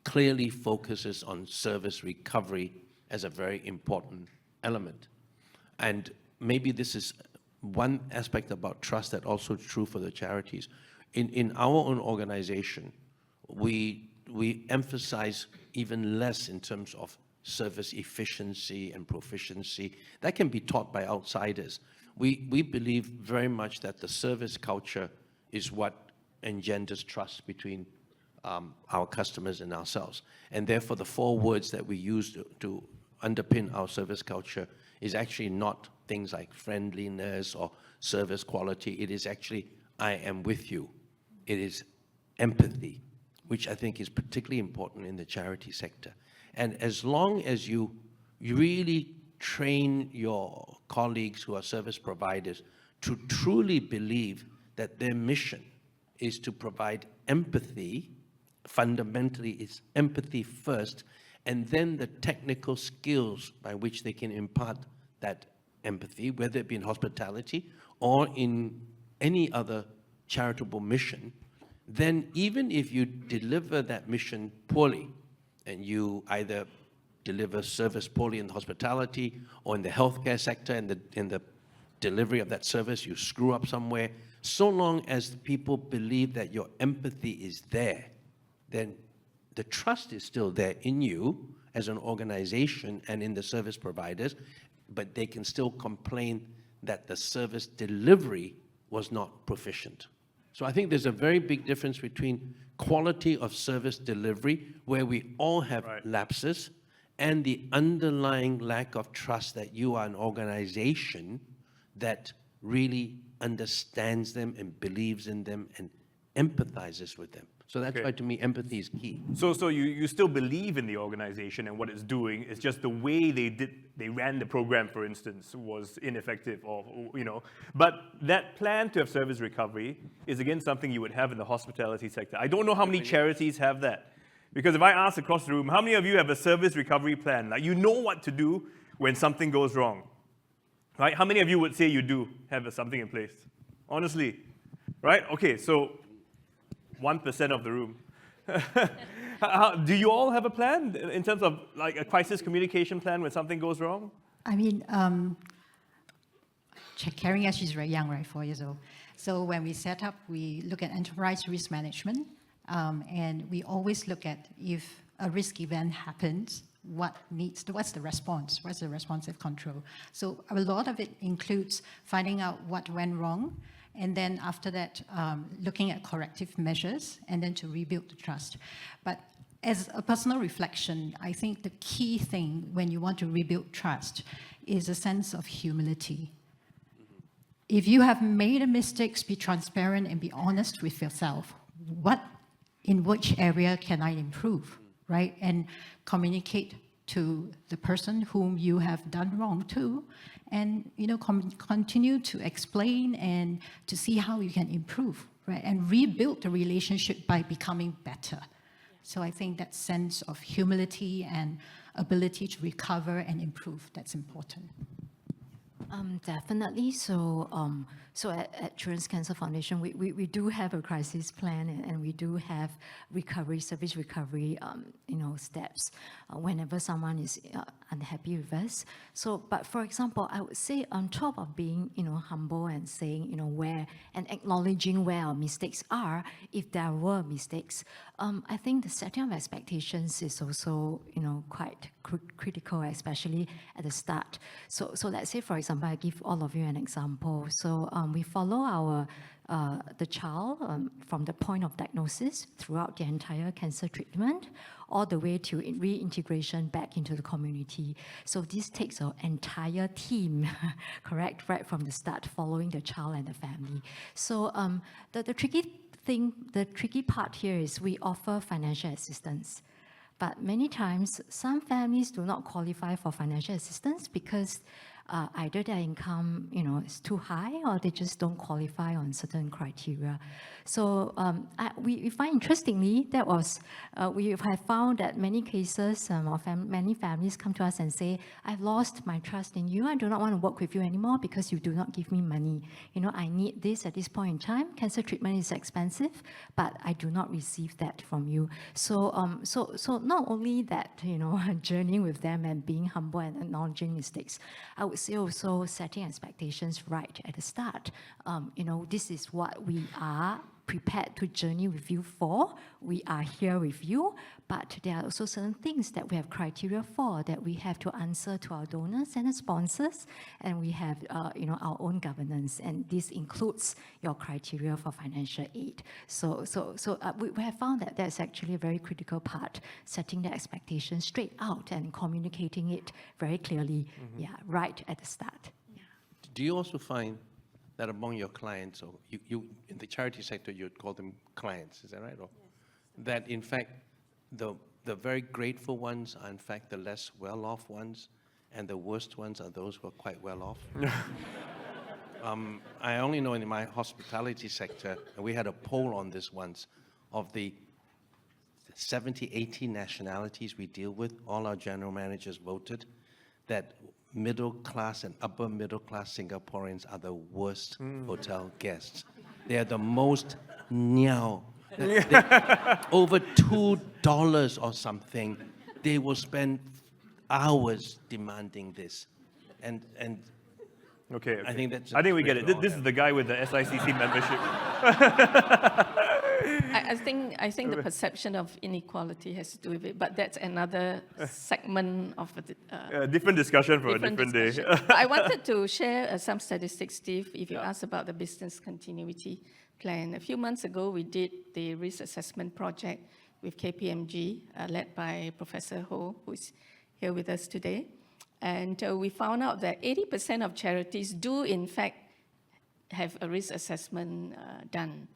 [SPEAKER 2] clearly focuses on service recovery as a very important element. And maybe this is one aspect about trust that also is true for the charities. In our own organization, we emphasize even less in terms of service efficiency and proficiency. That can be taught by outsiders. We believe very much that the service culture is what engenders trust between our customers and ourselves. And therefore, the 4 words that we use to underpin our service culture is actually not things like friendliness or service quality. It is actually, I am with you. It is empathy, which I think is particularly important in the charity sector. And as long as you really train your colleagues who are service providers to truly believe that their mission is to provide empathy, fundamentally it's empathy first, and then the technical skills by which they can impart that empathy, whether it be in hospitality or in any other charitable mission, then even if you deliver that mission poorly, and you either deliver service poorly in hospitality or in the healthcare sector, in the delivery of that service, you screw up somewhere, so long as people believe that your empathy is there, then the trust is still there in you as an organization and in the service providers, but they can still complain that the service delivery was not proficient. So I think there's a very big difference between quality of service delivery, where we all have lapses, and the underlying lack of trust that you are an organization that really understands them and believes in them and empathizes with them. So that's why, to me, empathy is key.
[SPEAKER 1] So you still believe in the organization and what it's doing. It's just the way they ran the program, for instance, was ineffective, or But that plan to have service recovery is again something you would have in the hospitality sector. I don't know how many charities have that, because if I ask across the room, how many of you have a service recovery plan? Like, you know what to do when something goes wrong, right? How many of you would say you do have something in place? Honestly, right? Okay, so 1% of the room. Do you all have a plan in terms of like a crisis communication plan when something goes wrong?
[SPEAKER 5] I mean, Caring SG is very young, right? 4 years old. So when we set up, we look at enterprise risk management, and we always look at if a risk event happens, what's the response? What's the responsive control? So a lot of it includes finding out what went wrong, and then after that, looking at corrective measures, and then to rebuild the trust. But as a personal reflection, I think the key thing when you want to rebuild trust is a sense of humility. If you have made a mistake, be transparent and be honest with yourself. In which area can I improve, right? And communicate to the person whom you have done wrong to, and continue to explain and to see how you can improve, right? And rebuild the relationship by becoming better. So I think that sense of humility and ability to recover and improve, that's important.
[SPEAKER 3] Definitely. So at Children's Cancer Foundation, we do have a crisis plan, and we do have service recovery, steps whenever someone is unhappy with us. So, but for example, I would say on top of being, humble and saying, where and acknowledging where our mistakes are, if there were mistakes, I think the setting of expectations is also, quite critical, especially at the start. So let's say, for example, I give all of you an example. So we follow the child from the point of diagnosis throughout the entire cancer treatment, all the way to reintegration back into the community. So this takes an entire team, correct, right from the start, following the child and the family. So the tricky part here is we offer financial assistance. But many times, some families do not qualify for financial assistance because either their income, is too high, or they just don't qualify on certain criteria. So we find, interestingly, we have found that many cases, many families come to us and say, I've lost my trust in you. I do not want to work with you anymore because you do not give me money. I need this at this point in time. Cancer treatment is expensive, but I do not receive that from you. So not only that, journeying with them and being humble and acknowledging mistakes, I would say also setting expectations right at the start. This is what we are prepared to journey with you for. We are here with you, but there are also certain things that we have criteria for, that we have to answer to our donors and the sponsors, and we have our own governance, and this includes your criteria for financial aid. So we have found that that's actually a very critical part, setting the expectations straight out and communicating it very clearly, right at the start.
[SPEAKER 2] Do you also find that among your clients, or you in the charity sector, you'd call them clients, is that right? Or that in fact, the very grateful ones are in fact the less well-off ones, and the worst ones are those who are quite well-off? I only know in my hospitality sector, and we had a poll on this once, of the 70, 80 nationalities we deal with, all our general managers voted that middle class and upper middle class Singaporeans are the worst hotel guests. They are the most niao. Over $2 or something, they will spend hours demanding this. And
[SPEAKER 1] Okay.
[SPEAKER 2] I think that's.
[SPEAKER 1] I think we get it. This is the guy with the SICC membership.
[SPEAKER 4] I think the perception of inequality has to do with it, but that's another segment of
[SPEAKER 1] A different discussion for a different day.
[SPEAKER 4] But I wanted to share some statistics, Steve, if you ask about the business continuity plan. A few months ago, we did the risk assessment project with KPMG, led by Professor Ho, who's here with us today. And we found out that 80% of charities do, in fact, have a risk assessment done.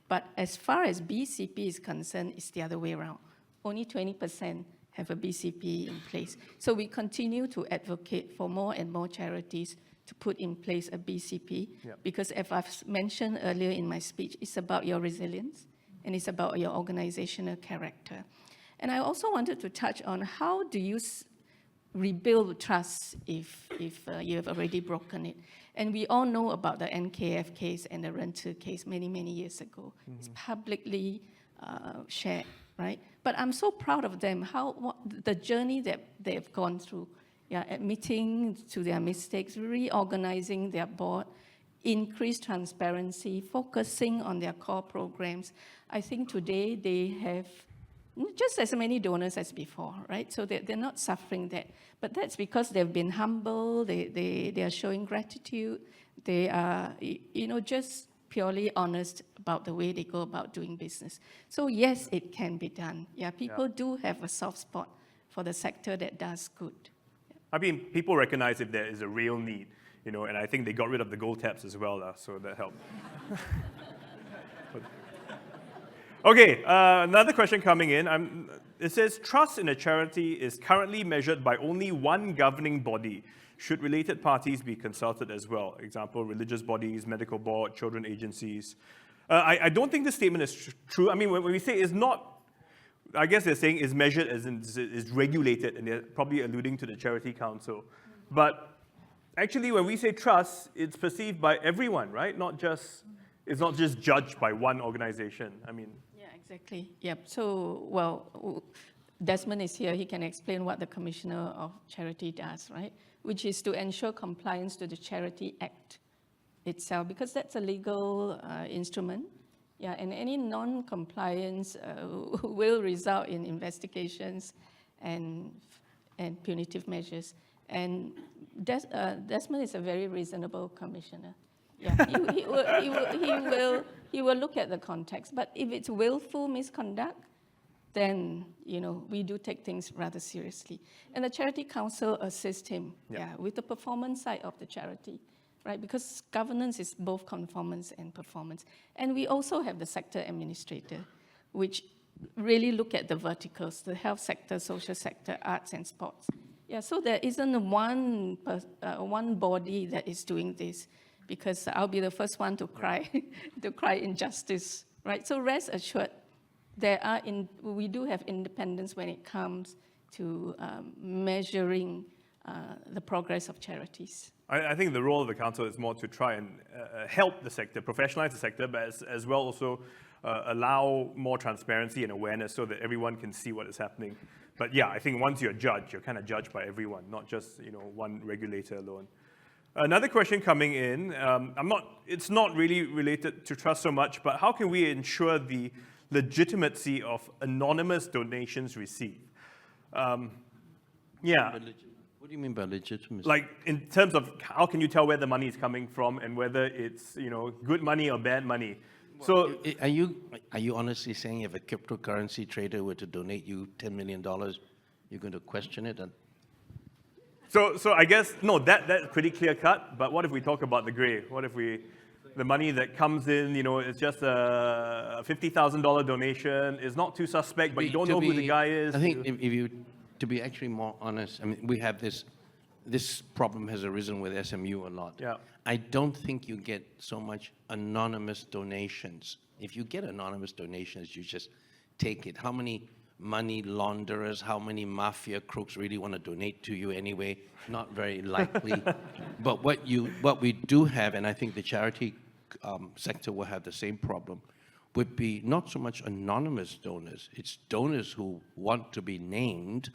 [SPEAKER 4] But as far as BCP is concerned, it's the other way around. Only 20% have a BCP in place. So we continue to advocate for more and more charities to put in place a BCP, because as I've mentioned earlier in my speech, it's about your resilience, and it's about your organizational character. And I also wanted to touch on how do you rebuild trust if you have already broken it. And we all know about the NKF case and the Ren Tze case many, many years ago. It's publicly shared, right? But I'm so proud of them, the journey that they've gone through, admitting to their mistakes, reorganizing their board, increased transparency, focusing on their core programs. I think today they have just as many donors as before, right? So they're not suffering that. But that's because they've been humble, they are showing gratitude, they are, just purely honest about the way they go about doing business. So yes, it can be done. People do have a soft spot for the sector that does good.
[SPEAKER 1] I mean, people recognize if there is a real need, and I think they got rid of the gold tabs as well, so that helped. Okay, another question coming in. It says, trust in a charity is currently measured by only one governing body. Should related parties be consulted as well? Example, religious bodies, medical board, children agencies. I don't think this statement is true. I mean, when we say it's not, I guess they're saying is measured as in is regulated, and they're probably alluding to the Charity Council. But actually, when we say trust, it's perceived by everyone, right? It's not just judged by one organization. I mean,
[SPEAKER 4] Yeah, exactly. Yep. So, well, Desmond is here. He can explain what the Commissioner of Charity does, right? Which is to ensure compliance to the Charity Act itself, because that's a legal instrument. Yeah, and any non-compliance will result in investigations and punitive measures. And Desmond is a very reasonable commissioner. Yeah, he will look at the context. But if it's willful misconduct, then, we do take things rather seriously. And the Charity Council assists him with the performance side of the charity, right? Because governance is both conformance and performance. And we also have the sector administrator, which really look at the verticals, the health sector, social sector, arts and sports. Yeah, so there isn't one body that is doing this, because I'll be the first one to cry, injustice, right? So rest assured, we do have independence when it comes to measuring the progress of charities.
[SPEAKER 1] I think the role of the council is more to try and help the sector, professionalize the sector, but as well also allow more transparency and awareness so that everyone can see what is happening. But yeah, I think once you're judged, you're kind of judged by everyone, not just one regulator alone. Another question coming in, it's not really related to trust so much, but how can we ensure the legitimacy of anonymous donations received? Yeah.
[SPEAKER 2] What do you mean by legitimacy?
[SPEAKER 1] Like in terms of how can you tell where the money is coming from and whether it's good money or bad money? So
[SPEAKER 2] Are you honestly saying if a cryptocurrency trader were to donate you $10 million, you're going to question it?
[SPEAKER 1] so I guess no, that's pretty clear cut. But what if we talk about the gray? What if the money that comes in, it's just a $50,000 donation, is not too suspect, but you don't know who the guy is.
[SPEAKER 2] I think to be actually more honest, I mean, we have this problem has arisen with SMU a lot.
[SPEAKER 1] Yeah.
[SPEAKER 2] I don't think you get so much anonymous donations. If you get anonymous donations, you just take it. How many money launderers, how many mafia crooks really want to donate to you anyway? Not very likely. But what we do have, and I think the charity sector will have the same problem, would be not so much anonymous donors. It's donors who want to be named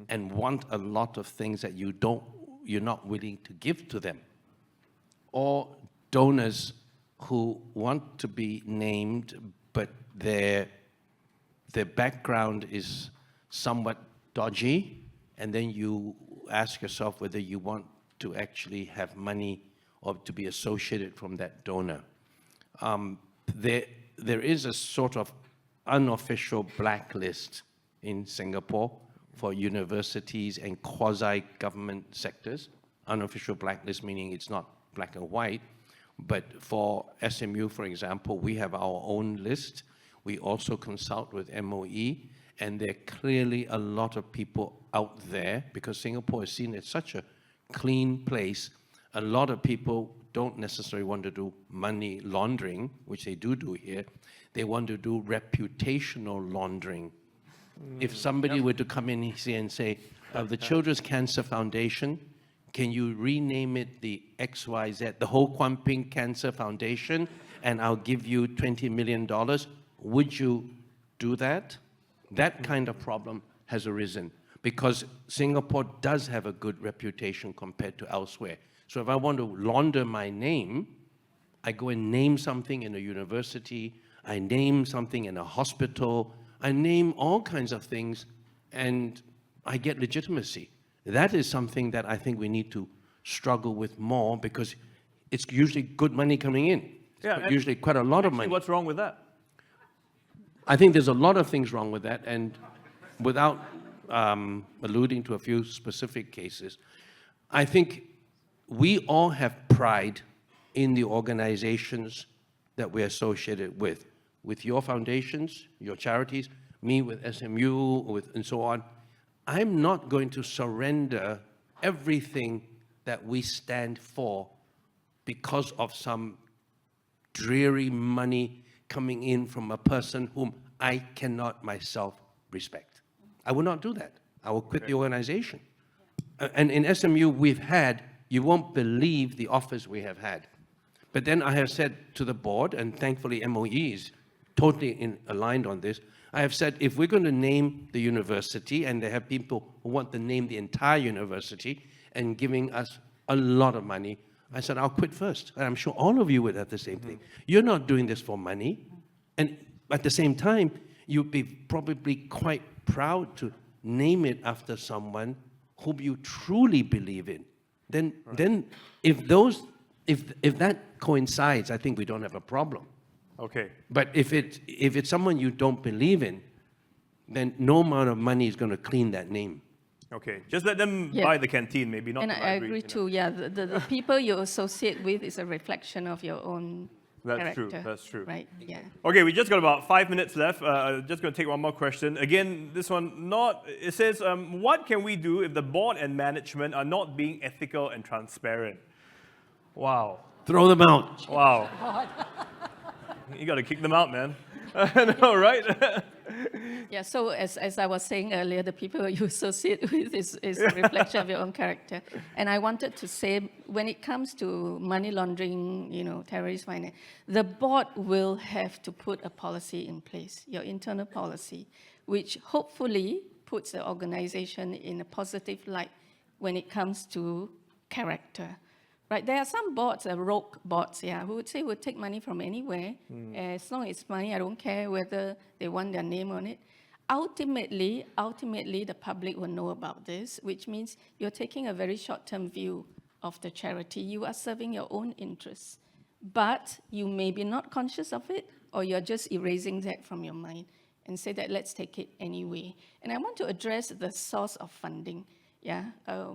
[SPEAKER 2] and want a lot of things that you're not willing to give to them. Or donors who want to be named, but their background is somewhat dodgy, and then you ask yourself whether you want to actually have money or to be associated from that donor. There is a sort of unofficial blacklist in Singapore for universities and quasi-government sectors. Unofficial blacklist meaning it's not black and white, but for SMU, for example, we have our own list. We also consult with MOE, and there are clearly a lot of people out there, because Singapore is seen as such a clean place. A lot of people don't necessarily want to do money laundering, which they do here. They want to do reputational laundering. If somebody were to come in here and say, the Children's Cancer Foundation, can you rename it the XYZ, the Ho Kwon Ping Cancer Foundation, and I'll give you $20 million? Would you do that? That kind of problem has arisen because Singapore does have a good reputation compared to elsewhere. So if I want to launder my name, I go and name something in a university, I name something in a hospital, I name all kinds of things, and I get legitimacy. That is something that I think we need to struggle with more, because it's usually good money coming in.
[SPEAKER 1] Yeah,
[SPEAKER 2] usually quite a lot of money.
[SPEAKER 1] What's wrong with that?
[SPEAKER 2] I think there's a lot of things wrong with that, and without alluding to a few specific cases, I think we all have pride in the organizations that we're associated with your foundations, your charities, me with SMU, and so on. I'm not going to surrender everything that we stand for because of some dreary money coming in from a person whom I cannot myself respect. I will not do that. I will quit the organization. And in SMU, we've had you won't believe the offers we have had. But then I have said to the board, and thankfully MOE is totally aligned on this, I have said if we're going to name the university, and they have people who want to name the entire university and giving us a lot of money, I said, I'll quit first. And I'm sure all of you would have the same thing. You're not doing this for money. And at the same time, you'd be probably quite proud to name it after someone whom you truly believe in. Then if that coincides, I think we don't have a problem.
[SPEAKER 1] Okay.
[SPEAKER 2] But if it's someone you don't believe in, then no amount of money is going to clean that name.
[SPEAKER 1] Okay. Just let them
[SPEAKER 4] Yeah.
[SPEAKER 1] buy the canteen, maybe not
[SPEAKER 4] And
[SPEAKER 1] the
[SPEAKER 4] I
[SPEAKER 1] library,
[SPEAKER 4] agree
[SPEAKER 1] you know.
[SPEAKER 4] too, yeah, the people you associate with is a reflection of your own
[SPEAKER 1] That's true,
[SPEAKER 4] character.
[SPEAKER 1] that's true.
[SPEAKER 4] Right, yeah.
[SPEAKER 1] Okay, we just got about 5 minutes left. Just going to take one more question. Again, this one, it says, what can we do if the board and management are not being ethical and transparent? Wow.
[SPEAKER 2] Throw them out.
[SPEAKER 1] Wow. You got to kick them out, man. I know, right?
[SPEAKER 4] Yeah, so as I was saying earlier, the people you associate with is a reflection of your own character. And I wanted to say, when it comes to money laundering, terrorist finance, the board will have to put a policy in place, your internal policy, which hopefully puts the organization in a positive light when it comes to character. Right, there are some boards, rogue boards, who would say we'll take money from anywhere. As long as it's money, I don't care whether they want their name on it. Ultimately, the public will know about this, which means you're taking a very short-term view of the charity. You are serving your own interests, but you may be not conscious of it, or you're just erasing that from your mind and say that let's take it anyway. And I want to address the source of funding.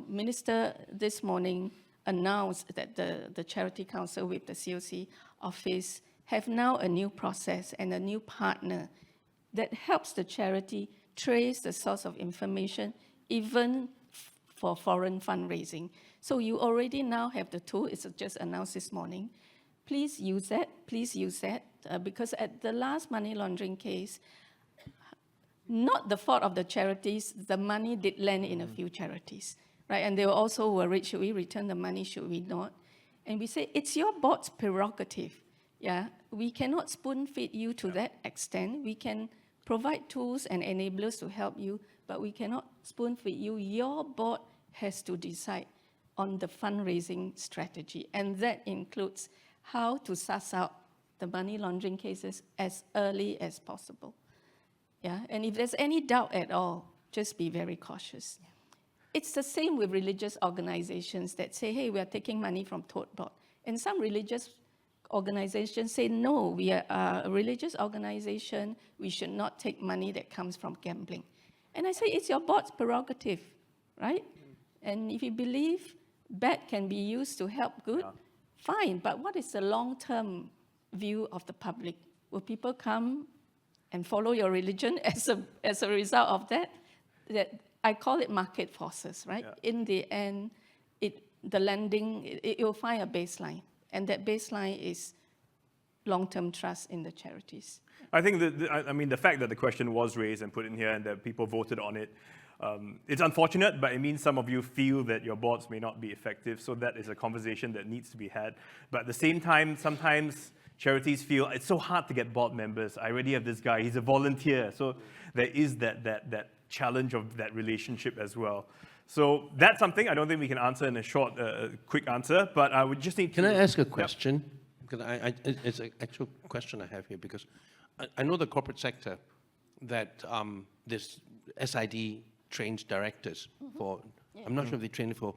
[SPEAKER 4] Minister this morning announced that the Charity Council with the COC office have now a new process and a new partner that helps the charity trace the source of information, even for foreign fundraising. So you already now have the tool. It's just announced this morning. Please use that. Because at the last money laundering case, not the fault of the charities, the money did land in a few charities. Right, and they were also worried, should we return the money, should we not? And we say, it's your board's prerogative. We cannot spoon feed you to that extent. We can provide tools and enablers to help you, but we cannot spoon feed you. Your board has to decide on the fundraising strategy, and that includes how to suss out the money laundering cases as early as possible. And if there's any doubt at all, just be very cautious. It's the same with religious organizations that say, hey, we are taking money from tote board. And some religious organizations say, no, we are a religious organization. We should not take money that comes from gambling. And I say, it's your board's prerogative, right? And if you believe bad can be used to help good, fine. But what is the long-term view of the public? Will people come and follow your religion as a result of that? I call it market forces, right? In the end, the lending, it will find a baseline. And that baseline is long-term trust in the charities.
[SPEAKER 1] I think the fact that the question was raised and put in here and that people voted on it, it's unfortunate, but it means some of you feel that your boards may not be effective. So that is a conversation that needs to be had. But at the same time, sometimes charities feel it's so hard to get board members. I already have this guy, he's a volunteer. So there is that challenge of that relationship as well. So that's something I don't think we can answer in a short, quick answer, but I would just need to...
[SPEAKER 2] Can I ask a question? Because it's an actual question I have here, because I know the corporate sector that this SID trains directors for, I'm not sure if they train for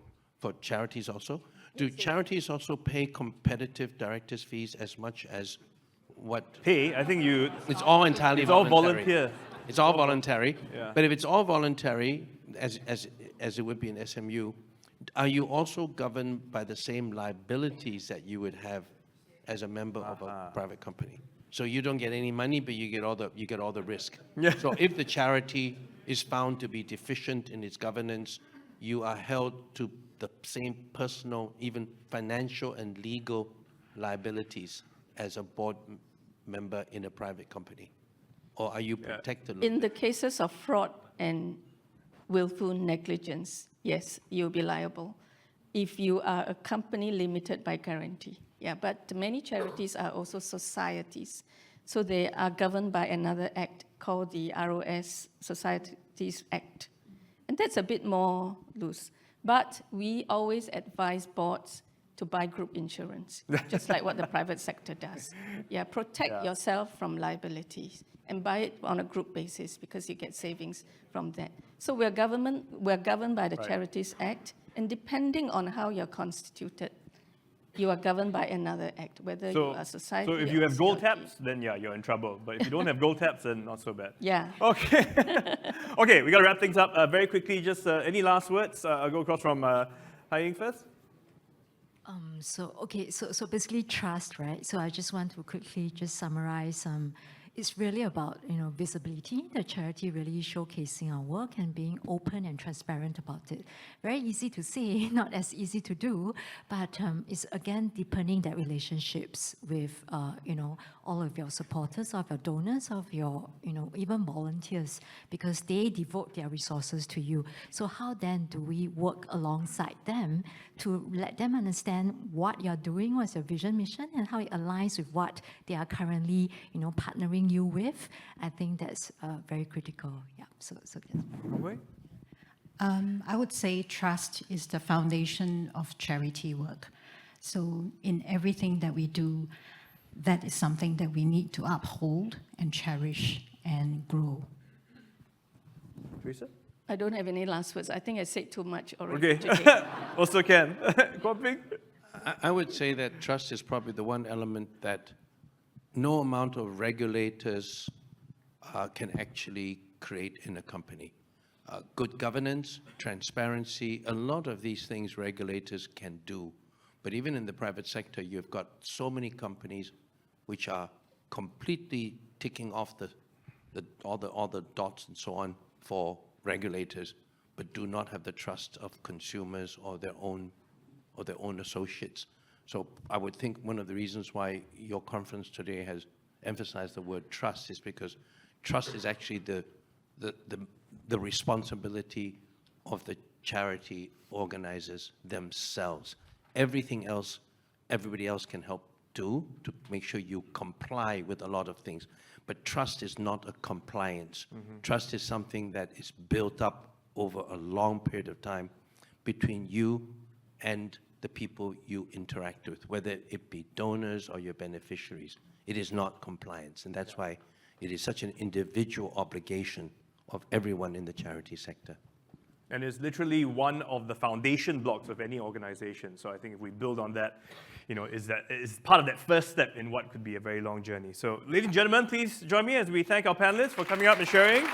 [SPEAKER 2] charities also. Do charities also pay competitive directors' fees as much as what?
[SPEAKER 1] Hey, I think you...
[SPEAKER 2] It's all entirely
[SPEAKER 1] It's all
[SPEAKER 2] voluntary.
[SPEAKER 1] volunteer.
[SPEAKER 2] It's all voluntary.
[SPEAKER 1] Yeah.
[SPEAKER 2] But if it's all voluntary, as it would be in SMU, are you also governed by the same liabilities that you would have as a member of a private company? So you don't get any money, but you get all the risk.
[SPEAKER 1] Yeah.
[SPEAKER 2] So if the charity is found to be deficient in its governance, you are held to the same personal, even financial and legal liabilities as a board member in a private company. Or are you protected?
[SPEAKER 4] In the cases of fraud and willful negligence, yes, you'll be liable. if you are a company limited by guarantee. Yeah, but many charities are also societies. So they are governed by another act called the ROS, Societies Act. And that's a bit more loose. But we always advise boards to buy group insurance, just like what the private sector does. Yeah, protect yourself from liabilities and buy it on a group basis because you get savings from that. So we're governed by the Charities Act, and depending on how you're constituted, you are governed by another act, whether you are a society.
[SPEAKER 1] So if you
[SPEAKER 4] or
[SPEAKER 1] have gold
[SPEAKER 4] CLT.
[SPEAKER 1] taps, then yeah, you're in trouble. But if you don't have gold taps, then not so bad.
[SPEAKER 4] Yeah.
[SPEAKER 1] Okay. Okay, we got to wrap things up very quickly. Just any last words? I'll go across from Hai Ying first.
[SPEAKER 3] So basically trust, right? So I just want to quickly just summarize. It's really about, visibility, the charity really showcasing our work and being open and transparent about it. Very easy to say, not as easy to do, but it's again deepening that relationships with, all of your supporters, of your donors, of your, even volunteers, because they devote their resources to you. So how then do we work alongside them to let them understand what you're doing, what's your vision, mission, and how it aligns with what they are currently, partnering you with? I think that's very critical. Yeah. So that's
[SPEAKER 1] Okay.
[SPEAKER 5] I would say trust is the foundation of charity work. So in everything that we do, that is something that we need to uphold and cherish and grow.
[SPEAKER 1] Teresa?
[SPEAKER 4] I don't have any last words. I think I said too much already
[SPEAKER 1] Okay.
[SPEAKER 4] today.
[SPEAKER 1] Also can. Guan Ping?
[SPEAKER 2] I would say that trust is probably the one element that no amount of regulators can actually create in a company. Good governance, transparency, a lot of these things regulators can do. But even in the private sector, you've got so many companies which are completely ticking off all the dots and so on for regulators, but do not have the trust of consumers or their own associates. So I would think one of the reasons why your conference today has emphasized the word trust is because trust is actually the responsibility of the charity organizers themselves. Everything else, everybody else can help do to make sure you comply with a lot of things. But trust is not a compliance. Trust is something that is built up over a long period of time between you and the people you interact with, whether it be donors or your beneficiaries. It is not compliance, and that's why it is such an individual obligation of everyone in the charity sector.
[SPEAKER 1] And it's literally one of the foundation blocks of any organization. So I think if we build on that, is part of that first step in what could be a very long journey. So ladies and gentlemen, please join me as we thank our panelists for coming up and sharing.